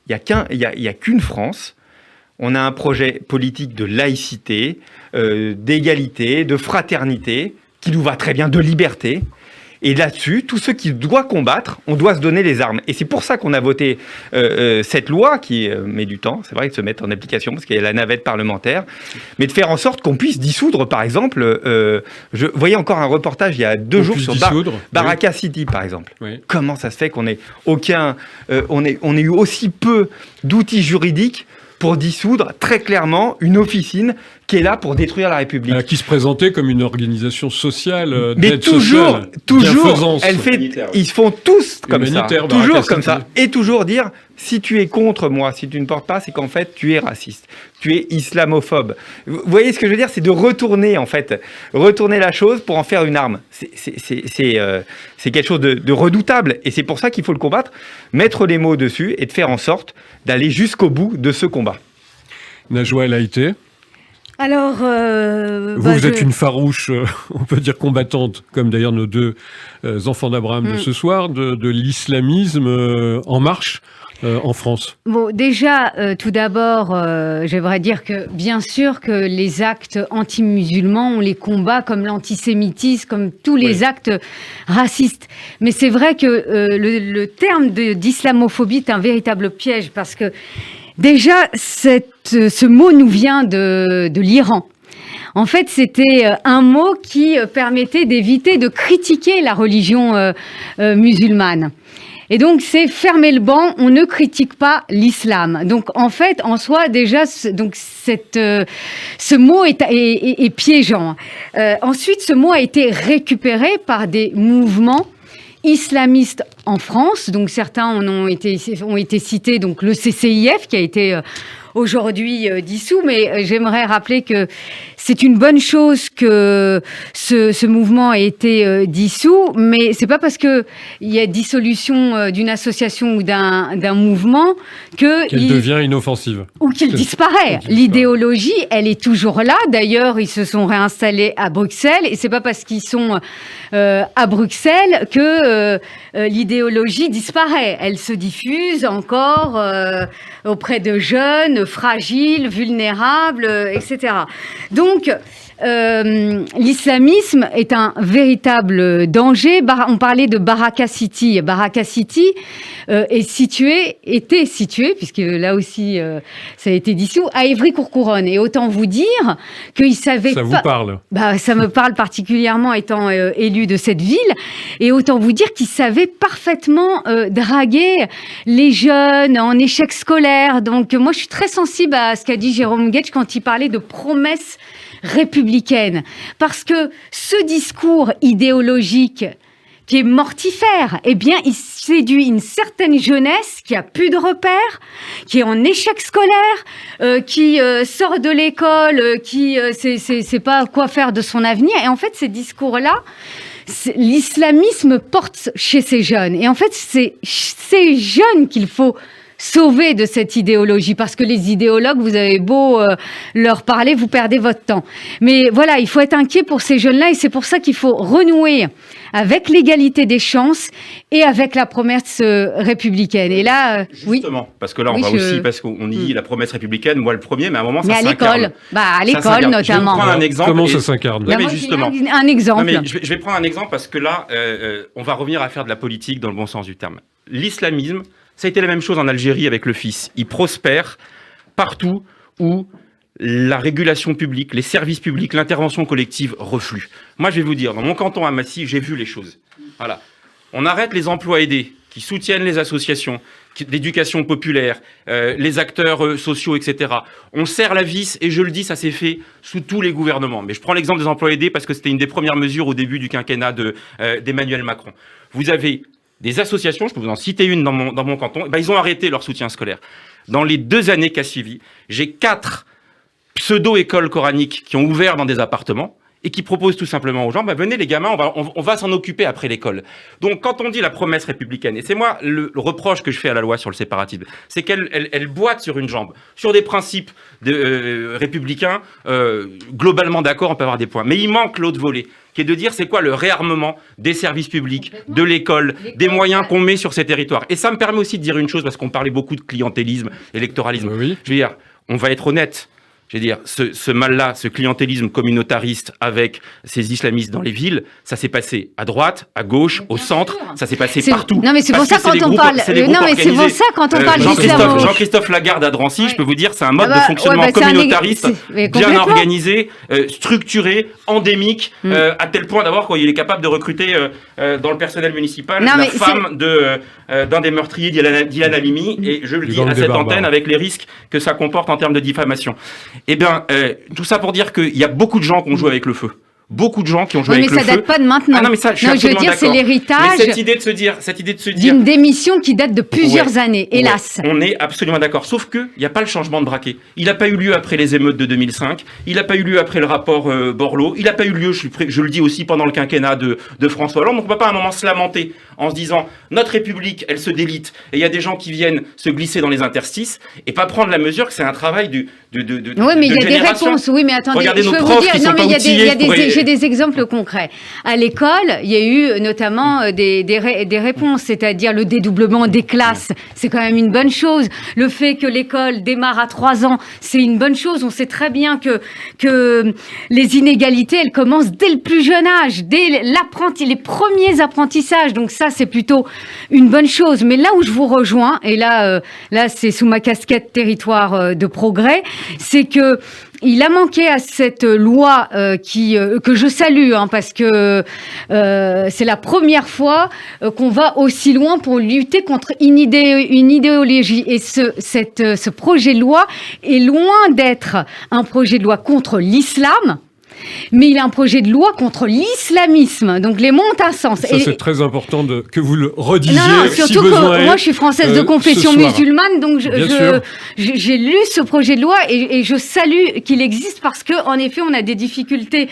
Il n'y a qu'une France. On a un projet politique de laïcité, d'égalité, de fraternité, qui nous va très bien, de liberté. Et là-dessus, tous ceux qui doivent combattre, on doit se donner les armes. Et c'est pour ça qu'on a voté cette loi qui met du temps, c'est vrai, de se mettre en application, parce qu'il y a la navette parlementaire, mais de faire en sorte qu'on puisse dissoudre, par exemple, je voyais encore un reportage il y a 2 jours sur Baraka City, par exemple. Oui. Comment ça se fait qu'on ait on ait eu aussi peu d'outils juridiques pour dissoudre très clairement une officine qui est là pour détruire la République. Qui se présentait comme une organisation sociale, mais d'aide toujours, sociale, ils se font tous comme ça, toujours comme ça, et et toujours dire si tu es contre moi, si tu ne portes pas, c'est qu'en fait tu es raciste, tu es islamophobe. Vous voyez ce que je veux dire, c'est de retourner la chose pour en faire une arme. C'est quelque chose de redoutable, et c'est pour ça qu'il faut le combattre, mettre les mots dessus et de faire en sorte d'aller jusqu'au bout de ce combat. Najwa El Haïté. Alors, vous êtes une farouche, on peut dire combattante, comme d'ailleurs nos 2 enfants d'Abraham de ce soir, de l'islamisme en marche en France. Bon, déjà, tout d'abord, j'aimerais dire que, bien sûr, que les actes anti-musulmans, on les combat comme l'antisémitisme, comme tous les actes racistes. Mais c'est vrai que le terme d'islamophobie est un véritable piège, parce que déjà, ce mot nous vient de l'Iran. En fait, c'était un mot qui permettait d'éviter de critiquer la religion musulmane. Et donc, c'est fermer le banc, on ne critique pas l'islam. Donc, en fait, en soi, déjà, ce mot est piégeant. Ensuite, ce mot a été récupéré par des mouvements islamistes en France. Donc, certains ont été cités, donc le CCIF, qui a été aujourd'hui dissous, mais j'aimerais rappeler que c'est une bonne chose que ce mouvement ait été dissous, mais c'est pas parce qu'il y a dissolution d'une association ou d'un mouvement qu'elle devient inoffensive. Ou qu'il disparaît. L'idéologie, elle est toujours là. D'ailleurs, ils se sont réinstallés à Bruxelles, et c'est pas parce qu'ils sont à Bruxelles que l'idéologie idéologie disparaît. Elle se diffuse encore auprès de jeunes, fragiles, vulnérables, etc. Donc, l'islamisme est un véritable danger. On parlait de Baraka City. Baraka City était situé, puisque là aussi ça a été dissous, à Évry-Courcouronnes. Et autant vous dire qu'ils savaient Ça pas... vous parle? Ça me parle particulièrement étant élu de cette ville. Et autant vous dire qu'ils savaient parfaitement draguer les jeunes en échec scolaire. Donc moi, je suis très sensible à ce qu'a dit Jérôme Guedj quand il parlait de promesses républicaine, parce que ce discours idéologique qui est mortifère, eh bien, il séduit une certaine jeunesse qui a plus de repères, qui est en échec scolaire, qui sort de l'école, qui sait pas quoi faire de son avenir. Et en fait, ces discours-là, l'islamisme porte chez ces jeunes. Et en fait, c'est ces jeunes qu'il faut sauver de cette idéologie, parce que les idéologues, vous avez beau leur parler, vous perdez votre temps. Mais voilà, il faut être inquiet pour ces jeunes-là, et c'est pour ça qu'il faut renouer avec l'égalité des chances et avec la promesse républicaine. Et là, justement, parce que là, on va aussi, parce qu'on dit la promesse républicaine, moi le premier, mais à un moment, ça s'incarne. À l'école, notamment. Je vais prendre un exemple. Comment ça s'incarne? Oui, mais justement. Un exemple. Non, mais je vais prendre un exemple, parce que là, on va revenir à faire de la politique dans le bon sens du terme. L'islamisme, ça a été la même chose en Algérie avec le fils. Il prospère partout où la régulation publique, les services publics, l'intervention collective refluent. Moi, je vais vous dire, dans mon canton à Massy, j'ai vu les choses. Voilà. On arrête les emplois aidés qui soutiennent les associations d'éducation populaire, les acteurs sociaux, etc. On serre la vis, et je le dis, ça s'est fait sous tous les gouvernements. Mais je prends l'exemple des emplois aidés parce que c'était une des premières mesures au début du quinquennat d'Emmanuel Macron. Vous avez des associations, je peux vous en citer une dans mon canton, ils ont arrêté leur soutien scolaire. Dans les 2 années qu'a suivi, j'ai 4 pseudo-écoles coraniques qui ont ouvert dans des appartements et qui proposent tout simplement aux gens, venez les gamins, on va s'en occuper après l'école. Donc quand on dit la promesse républicaine, et c'est moi le reproche que je fais à la loi sur le séparatisme, c'est qu'elle boite sur une jambe, sur des principes républicains, globalement d'accord, on peut avoir des points. Mais il manque l'autre volet, qui est de dire c'est quoi le réarmement des services publics, de l'école, des moyens qu'on met sur ces territoires. Et ça me permet aussi de dire une chose, parce qu'on parlait beaucoup de clientélisme, électoralisme. Oui. Je veux dire, on va être honnête. Je veux dire, ce mal-là, ce clientélisme communautariste avec ces islamistes dans les villes, ça s'est passé à droite, à gauche, au centre, ça s'est passé partout. Non, mais c'est pour ça quand on parle. Non, mais c'est pour ça quand on parle d'islamo. Jean-Christophe Lagarde à Drancy, je peux vous dire, c'est un mode de fonctionnement communautariste, bien organisé, structuré, endémique, à tel point d'abord qu'il est capable de recruter dans le personnel municipal la femme d'un des meurtriers d'Ilan Halimi, et je le dis à cette antenne avec les risques que ça comporte en termes de diffamation. Eh bien, tout ça pour dire qu'il y a beaucoup de gens qui ont joué avec le feu. Beaucoup de gens qui ont joué avec le feu. Mais ça date pas de maintenant. Ah non, mais ça, je veux dire, c'est l'héritage. Mais cette idée de se dire d'une démission qui date de plusieurs années, hélas. On est absolument d'accord. Sauf que il n'y a pas le changement de braquet. Il n'a pas eu lieu après les émeutes de 2005. Il n'a pas eu lieu après le rapport Borloo. Il n'a pas eu lieu, je le dis aussi, pendant le quinquennat de François Hollande. Donc on ne peut pas à un moment se lamenter en se disant notre République, elle se délite, et il y a des gens qui viennent se glisser dans les interstices et pas prendre la mesure que c'est un travail de oui, mais il y a des réponses. Oui, mais attendez, regardez je nos peux profs vous dire. qui sont pas outillés. J'ai des exemples concrets. À l'école, il y a eu notamment des réponses, c'est-à-dire le dédoublement des classes. C'est quand même une bonne chose. Le fait que l'école démarre à 3 ans, c'est une bonne chose. On sait très bien que les inégalités, elles commencent dès le plus jeune âge, dès les premiers apprentissages. Donc ça, c'est plutôt une bonne chose. Mais là où je vous rejoins, et là c'est sous ma casquette territoire de progrès, c'est que il a manqué à cette loi que je salue, parce que c'est la première fois qu'on va aussi loin pour lutter contre une idéologie. Et ce projet de loi est loin d'être un projet de loi contre l'islam, mais il a un projet de loi contre l'islamisme. Donc les mots ont un sens. Ça, c'est très important que vous le redisiez. Non, surtout que moi, je suis française de confession musulmane, donc j'ai lu ce projet de loi et je salue qu'il existe, parce que en effet, on a des difficultés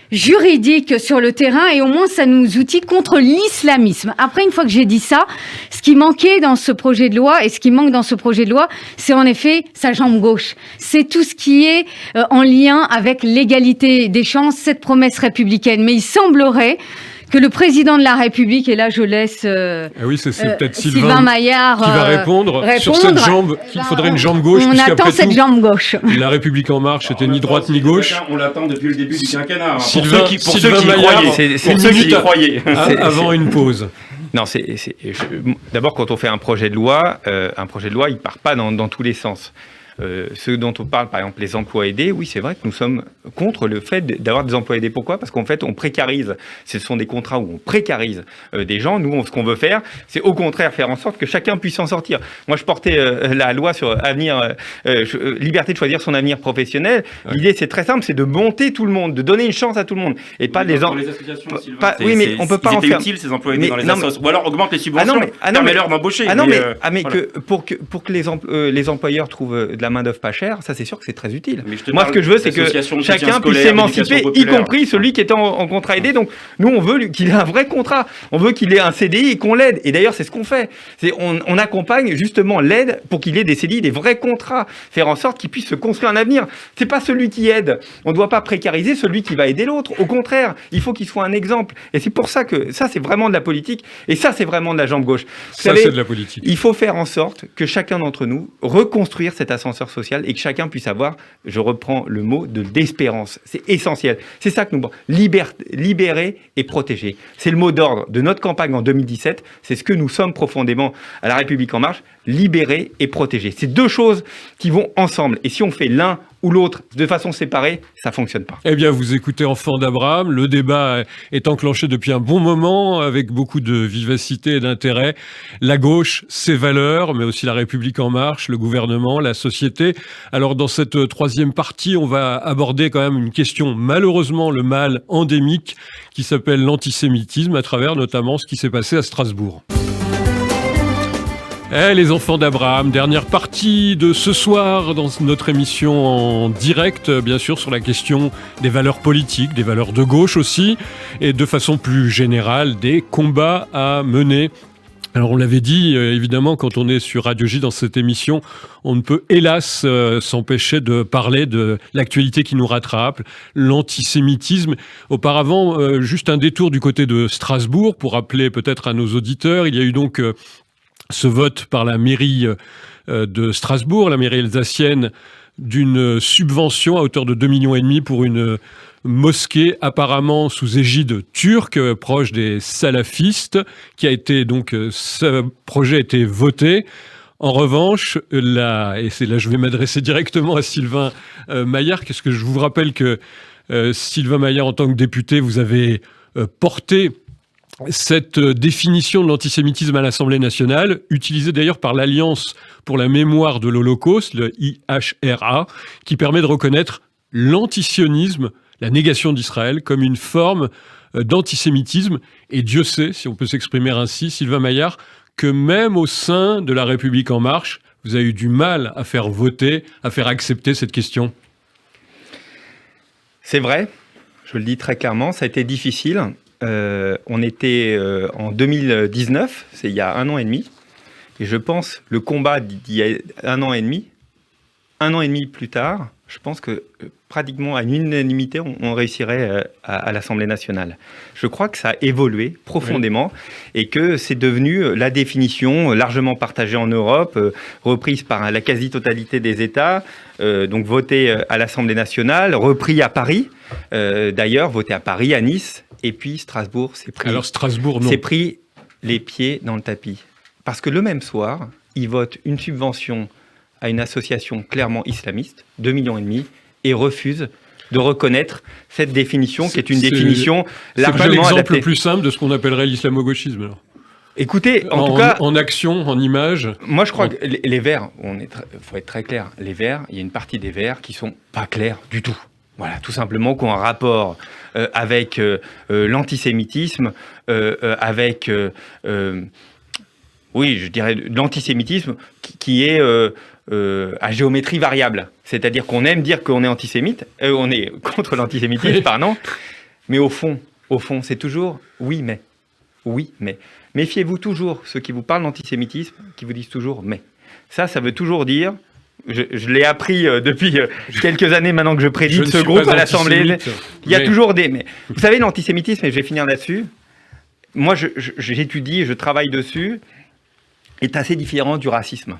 juridique sur le terrain, et au moins ça nous outille contre l'islamisme. Après, une fois que j'ai dit ça, ce qui manquait dans ce projet de loi, et ce qui manque dans ce projet de loi, c'est en effet sa jambe gauche. C'est tout ce qui est en lien avec l'égalité des chances, cette promesse républicaine. Mais il semblerait que le président de la République, et là je laisse oui, c'est peut-être Sylvain Maillard qui va répondre sur cette jambe, qu'il faudrait une jambe gauche. On attend cette jambe gauche. La République en marche, c'était ni droite ni gauche. On l'attend depuis le début du quinquennat. Pour Sylvain ceux qui y croyaient. Avant une pause. Non, d'abord, quand on fait un projet de loi, il part pas dans tous les sens. Ceux dont on parle, par exemple, les emplois aidés, oui, c'est vrai que nous sommes contre le fait d'avoir des emplois aidés. Pourquoi ? Parce qu'en fait, on précarise. Ce sont des contrats où on précarise des gens. Nous, ce qu'on veut faire, c'est au contraire faire en sorte que chacun puisse s'en sortir. Moi, je portais la loi sur liberté de choisir son avenir professionnel. Ouais. L'idée, c'est très simple, c'est de monter tout le monde, de donner une chance à tout le monde. Et pas les associations, oui, mais on peut pas en faire. Utiles, ces emplois aidés dans les associations. Ou alors augmente les subventions, permet-leur d'embaucher. Pour que les employeurs trouvent de la main-d'œuvre pas chère, ça c'est sûr que c'est très utile. Moi, ce que je veux, c'est que chacun puisse s'émanciper, y compris celui qui est en contrat aidé. Donc, nous, on veut qu'il ait un vrai contrat. On veut qu'il ait un CDI et qu'on l'aide. Et d'ailleurs, c'est ce qu'on fait. On accompagne justement l'aide pour qu'il ait des CDI, des vrais contrats. Faire en sorte qu'il puisse se construire un avenir. C'est pas celui qui aide. On ne doit pas précariser celui qui va aider l'autre. Au contraire, il faut qu'il soit un exemple. Et c'est pour ça que ça, c'est vraiment de la politique. Et ça, c'est vraiment de la jambe gauche. Vous savez, c'est de la politique. Il faut faire en sorte que chacun d'entre nous reconstruire cet ascenseur social et que chacun puisse avoir, je reprends le mot, de l'espérance. C'est essentiel. C'est ça que nous libérer et protéger. C'est le mot d'ordre de notre campagne en 2017. C'est ce que nous sommes profondément à La République En Marche. Libérer et protéger. C'est deux choses qui vont ensemble. Et si on fait l'un ou l'autre de façon séparée, ça ne fonctionne pas. Eh bien, vous écoutez Enfants d'Abraham. Le débat est enclenché depuis un bon moment, avec beaucoup de vivacité et d'intérêt. La gauche, ses valeurs, mais aussi La République En Marche, le gouvernement, la société. Alors, dans cette troisième partie, on va aborder quand même une question, malheureusement, le mal endémique, qui s'appelle l'antisémitisme, à travers notamment ce qui s'est passé à Strasbourg. Les enfants d'Abraham, dernière partie de ce soir dans notre émission en direct, bien sûr, sur la question des valeurs politiques, des valeurs de gauche aussi, et de façon plus générale, des combats à mener. Alors on l'avait dit, évidemment, quand on est sur Radio J dans cette émission, on ne peut hélas s'empêcher de parler de l'actualité qui nous rattrape, l'antisémitisme. Auparavant, juste un détour du côté de Strasbourg pour rappeler peut-être à nos auditeurs, il y a eu donc ce vote par la mairie de Strasbourg, la mairie alsacienne, d'une subvention à hauteur de 2,5 millions pour une mosquée apparemment sous égide turque, proche des salafistes, qui a été donc, ce projet a été voté. En revanche, et c'est là je vais m'adresser directement à Sylvain Maillard, parce que je vous rappelle que Sylvain Maillard, en tant que député, vous avez porté cette définition de l'antisémitisme à l'Assemblée nationale, utilisée d'ailleurs par l'Alliance pour la mémoire de l'Holocauste, le IHRA, qui permet de reconnaître l'antisionisme, la négation d'Israël, comme une forme d'antisémitisme. Et Dieu sait, si on peut s'exprimer ainsi, Sylvain Maillard, que même au sein de La République En Marche, vous avez eu du mal à faire voter, à faire accepter cette question. C'est vrai, je le dis très clairement, ça a été difficile. On était en 2019, c'est il y a 1 an et demi, et je pense le combat d'il y a 1 an et demi plus tard, je pense que pratiquement à une unanimité, on réussirait à l'Assemblée nationale. Je crois que ça a évolué profondément et que c'est devenu la définition largement partagée en Europe, reprise par la quasi-totalité des États, donc votée à l'Assemblée nationale, repris à Paris, d'ailleurs voté à Paris, à Nice, et puis Strasbourg s'est pris les pieds dans le tapis. Parce que le même soir, ils votent une subvention à une association clairement islamiste, 2,5 millions, et refusent de reconnaître cette définition, qui est une définition largement adaptée. C'est pas l'exemple le plus simple de ce qu'on appellerait l'islamo-gauchisme, alors. Écoutez, en tout cas... En action, en image... Moi, je crois que les Verts, faut être très clair, les Verts, il y a une partie des Verts qui sont pas clairs du tout. Voilà, tout simplement, qui ont un rapport avec l'antisémitisme, avec... oui, je dirais l'antisémitisme qui est à géométrie variable. C'est-à-dire qu'on aime dire qu'on est antisémite, on est contre l'antisémitisme, pardon, mais au fond, c'est toujours oui, mais. Oui, mais. Méfiez-vous toujours, ceux qui vous parlent d'antisémitisme, qui vous disent toujours mais. Ça veut toujours dire... Je l'ai appris depuis quelques années maintenant que je préside ce groupe à l'Assemblée. Il y a toujours des... Mais vous savez, l'antisémitisme, et je vais finir là-dessus, moi, j'étudie, je travaille dessus, est assez différent du racisme.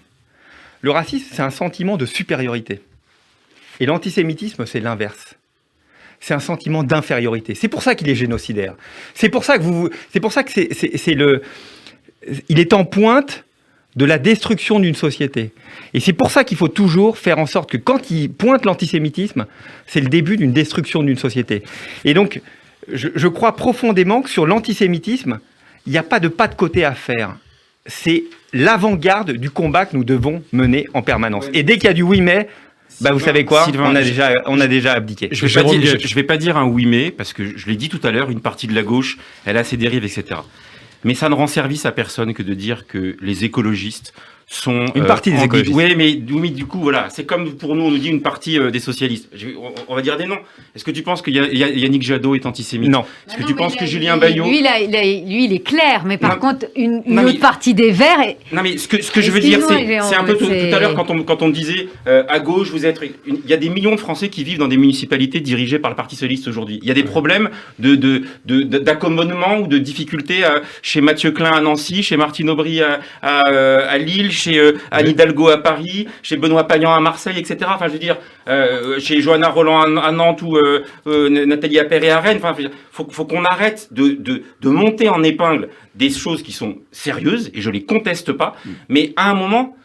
Le racisme, c'est un sentiment de supériorité. Et l'antisémitisme, c'est l'inverse. C'est un sentiment d'infériorité. C'est pour ça qu'il est génocidaire. C'est pour ça que il est en pointe de la destruction d'une société. Et c'est pour ça qu'il faut toujours faire en sorte que quand il pointe l'antisémitisme, c'est le début d'une destruction d'une société. Et donc, je crois profondément que sur l'antisémitisme, il n'y a pas de pas de côté à faire. C'est l'avant-garde du combat que nous devons mener en permanence. Et dès qu'il y a du oui mais, vous savez quoi, Sylvain, on a déjà abdiqué. Je vais pas dire un oui mais, parce que je l'ai dit tout à l'heure, une partie de la gauche, elle a ses dérives, etc. Mais ça ne rend service à personne que de dire que les écologistes sont... Une partie des écologistes. Oui, mais du coup, voilà, c'est comme pour nous, on nous dit une partie des socialistes. On va dire des noms. Est-ce que tu penses que Yannick Jadot est antisémite? Non. Est-ce que tu penses que Julien Bayot... Lui, il est clair, mais par contre, une autre partie des Verts... Non, mais ce que je veux dire, c'est un peu tout à l'heure, quand on disait à gauche, vous êtes... Il y a des millions de Français qui vivent dans des municipalités dirigées par le Parti socialiste aujourd'hui. Il y a des problèmes d'accommodement ou de difficultés chez Mathieu Klein à Nancy, chez Martine Aubry à Lille, chez Anne Hidalgo à Paris, chez Benoît Payan à Marseille, etc. Enfin, je veux dire, chez Johanna Roland à Nantes ou Nathalie Appéré à Rennes. Enfin, faut qu'on arrête de monter en épingle des choses qui sont sérieuses, et je les conteste pas, mais à un moment,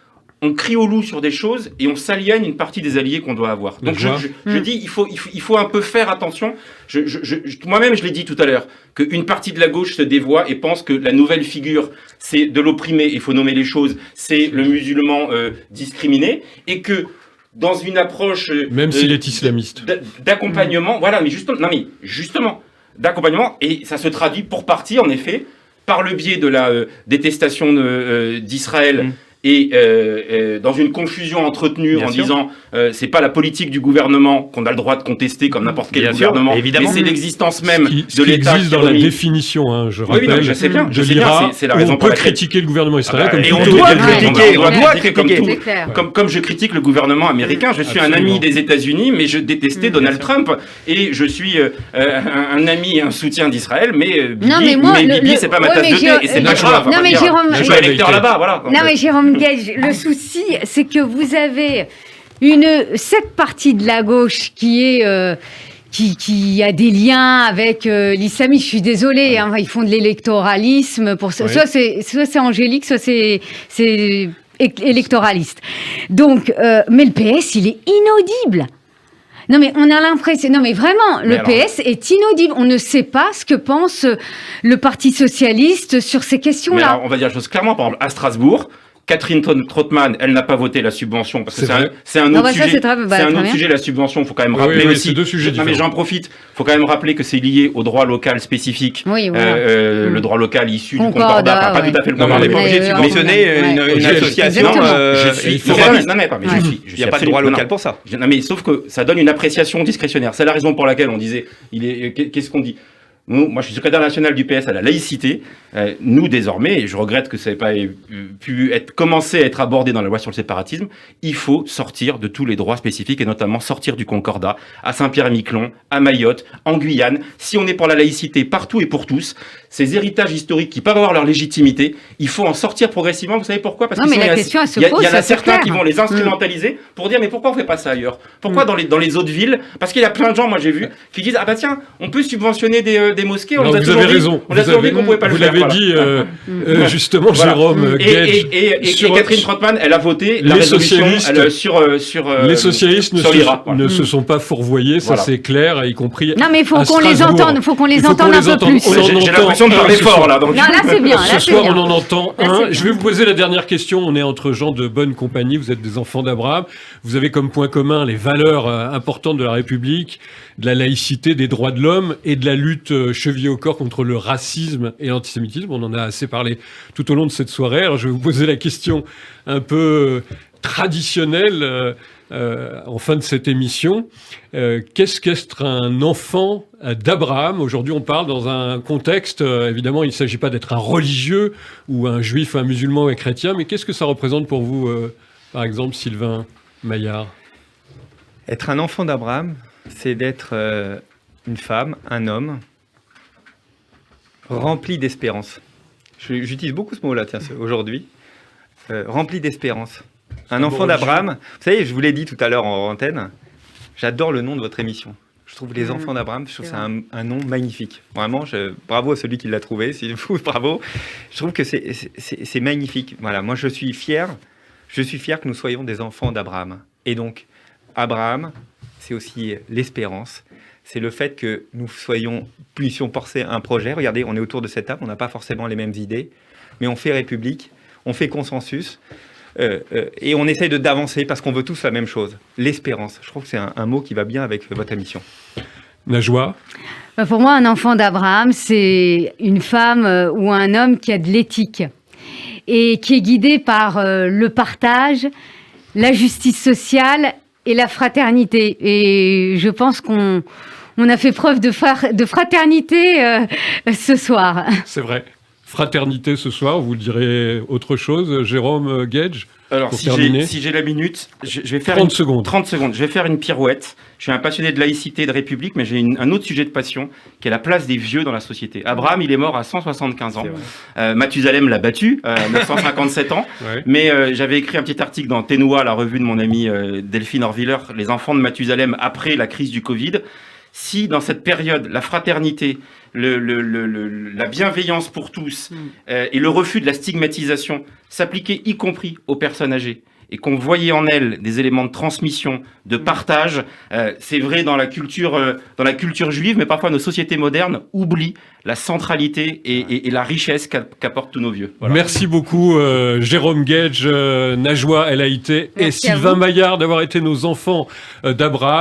on crie au loup sur des choses et on s'aliène une partie des alliés qu'on doit avoir. Donc je dis, il faut un peu faire attention. Moi-même, je l'ai dit tout à l'heure, qu'une partie de la gauche se dévoie et pense que la nouvelle figure, c'est de l'opprimé, il faut nommer les choses, c'est le musulman discriminé, et que dans une approche... Même s'il est islamiste. D'accompagnement, voilà, mais justement, d'accompagnement, et ça se traduit pour partie, en effet, par le biais de la détestation d'Israël, et dans une confusion entretenue en disant c'est pas la politique du gouvernement qu'on a le droit de contester comme n'importe quel gouvernement, mais c'est l'existence même de l'État existe dans la définition, hein, je rappelle. Oui, je sais bien, c'est la raison on peut critiquer le gouvernement israélien comme et on doit critiquer, comme je critique le gouvernement américain. Je suis un ami des États-Unis, mais je détestais Donald Trump, et je suis un ami et un soutien d'Israël, mais Bibi c'est pas ma tasse de thé, et c'est pas grave. Non mais Jérôme, je suis électeur là-bas, voilà. Non mais Jérôme Gage, le souci, c'est que vous avez cette partie de la gauche qui est qui a des liens avec l'islamisme. Je suis désolée, hein, ils font de l'électoralisme pour ça. Soit c'est angélique, soit c'est électoraliste. Donc, mais le PS, il est inaudible. Non mais on a l'impression, non mais vraiment, le PS est inaudible. On ne sait pas ce que pense le Parti socialiste sur ces questions-là. Mais alors, on va dire les choses clairement. Par exemple, à Strasbourg, Catherine Trautmann, elle n'a pas voté la subvention parce que c'est un autre sujet. C'est un autre sujet, la subvention. Il faut quand même rappeler aussi. C'est deux sujets différents. Mais j'en profite. Il faut quand même rappeler que c'est lié au droit local spécifique. Oui, voilà. Le droit local issu du Concordat. Enfin, pas tout à fait le Concordat. On n'est pas obligé de subventionner une association. Il n'y a pas de droit local pour ça. Non, mais sauf que ça donne une appréciation discrétionnaire. C'est la raison pour laquelle on disait, qu'est-ce qu'on dit? Moi, je suis secrétaire national du PS à la laïcité. Nous, désormais, et je regrette que ça n'ait pas pu commencer à être abordé dans la loi sur le séparatisme, il faut sortir de tous les droits spécifiques, et notamment sortir du Concordat à Saint-Pierre-et-Miquelon, à Mayotte, en Guyane. Si on est pour la laïcité partout et pour tous, ces héritages historiques qui peuvent avoir leur légitimité, il faut en sortir progressivement. Vous savez pourquoi? Parce qu'il y en a certains qui vont les instrumentaliser pour dire mais pourquoi on ne fait pas ça ailleurs? Pourquoi dans les autres villes? Parce qu'il y a plein de gens, moi j'ai vu, qui disent ah bah tiens, on peut subventionner des mosquées. Vous avez raison. On a toujours dit qu'on pouvait pas le faire. Vous l'avez dit justement, Jérôme Gage. Et Catherine Trautmann, elle a voté la résolution sur les socialistes ne se sont pas fourvoyés, ça c'est clair, y compris. Non mais il faut qu'on les entende, un peu plus. J'ai l'impression de parler fort là. Non là c'est bien. Ce soir on en entend un. Je vais vous poser la dernière question. On est entre gens de bonne compagnie. Vous êtes des enfants d'Abraham. Vous avez comme point commun les valeurs importantes de la République, de la laïcité, des droits de l'homme et de la lutte chevillée au corps contre le racisme et l'antisémitisme. On en a assez parlé tout au long de cette soirée. Alors je vais vous poser la question un peu traditionnelle en fin de cette émission. Qu'est-ce qu'être un enfant d'Abraham? Aujourd'hui, on parle dans un contexte, évidemment, il ne s'agit pas d'être un religieux ou un juif, un musulman ou un chrétien, mais qu'est-ce que ça représente pour vous, par exemple, Sylvain Maillard? Être un enfant d'Abraham, c'est d'être une femme, un homme, rempli d'espérance. J'utilise beaucoup ce mot-là, tiens, aujourd'hui. Rempli d'espérance. Un enfant d'Abraham. Vous savez, je vous l'ai dit tout à l'heure en antenne, j'adore le nom de votre émission. Je trouve les enfants d'Abraham, je trouve c'est un nom magnifique. Vraiment, bravo à celui qui l'a trouvé, c'est vous, bravo. Je trouve que c'est magnifique. Voilà, moi je suis fier que nous soyons des enfants d'Abraham. Et donc, Abraham, c'est aussi l'espérance. C'est le fait que nous puissions porter un projet. Regardez, on est autour de cette table, on n'a pas forcément les mêmes idées, mais on fait république, on fait consensus, et on essaye d'avancer parce qu'on veut tous la même chose. L'espérance, je trouve que c'est un mot qui va bien avec votre émission. Najwa? Pour moi, un enfant d'Abraham, c'est une femme ou un homme qui a de l'éthique et qui est guidé par le partage, la justice sociale et la fraternité. Et je pense qu'on a fait preuve de fraternité ce soir. C'est vrai. Fraternité ce soir, vous direz autre chose, Jérôme Gage? Alors, si j'ai la minute, je vais faire 30 secondes. 30 secondes. Je vais faire une pirouette. Je suis un passionné de laïcité et de république, mais j'ai un autre sujet de passion, qui est la place des vieux dans la société. Abraham, il est mort à 175 ans. Mathusalem l'a battu, 957 ans. Ouais. Mais j'avais écrit un petit article dans Ténois, la revue de mon ami Delphine Orviller, Les enfants de Mathusalem après la crise du Covid. Si dans cette période, la fraternité, la bienveillance pour tous et le refus de la stigmatisation s'appliquaient y compris aux personnes âgées, et qu'on voyait en elles des éléments de transmission, de partage, c'est vrai dans la culture juive, mais parfois nos sociétés modernes oublient la centralité et la richesse qu'apportent tous nos vieux. Voilà. Merci beaucoup Jérôme Gage, Najwa El Haïté et Merci à Sylvain vous. Maillard d'avoir été nos enfants d'Abraham.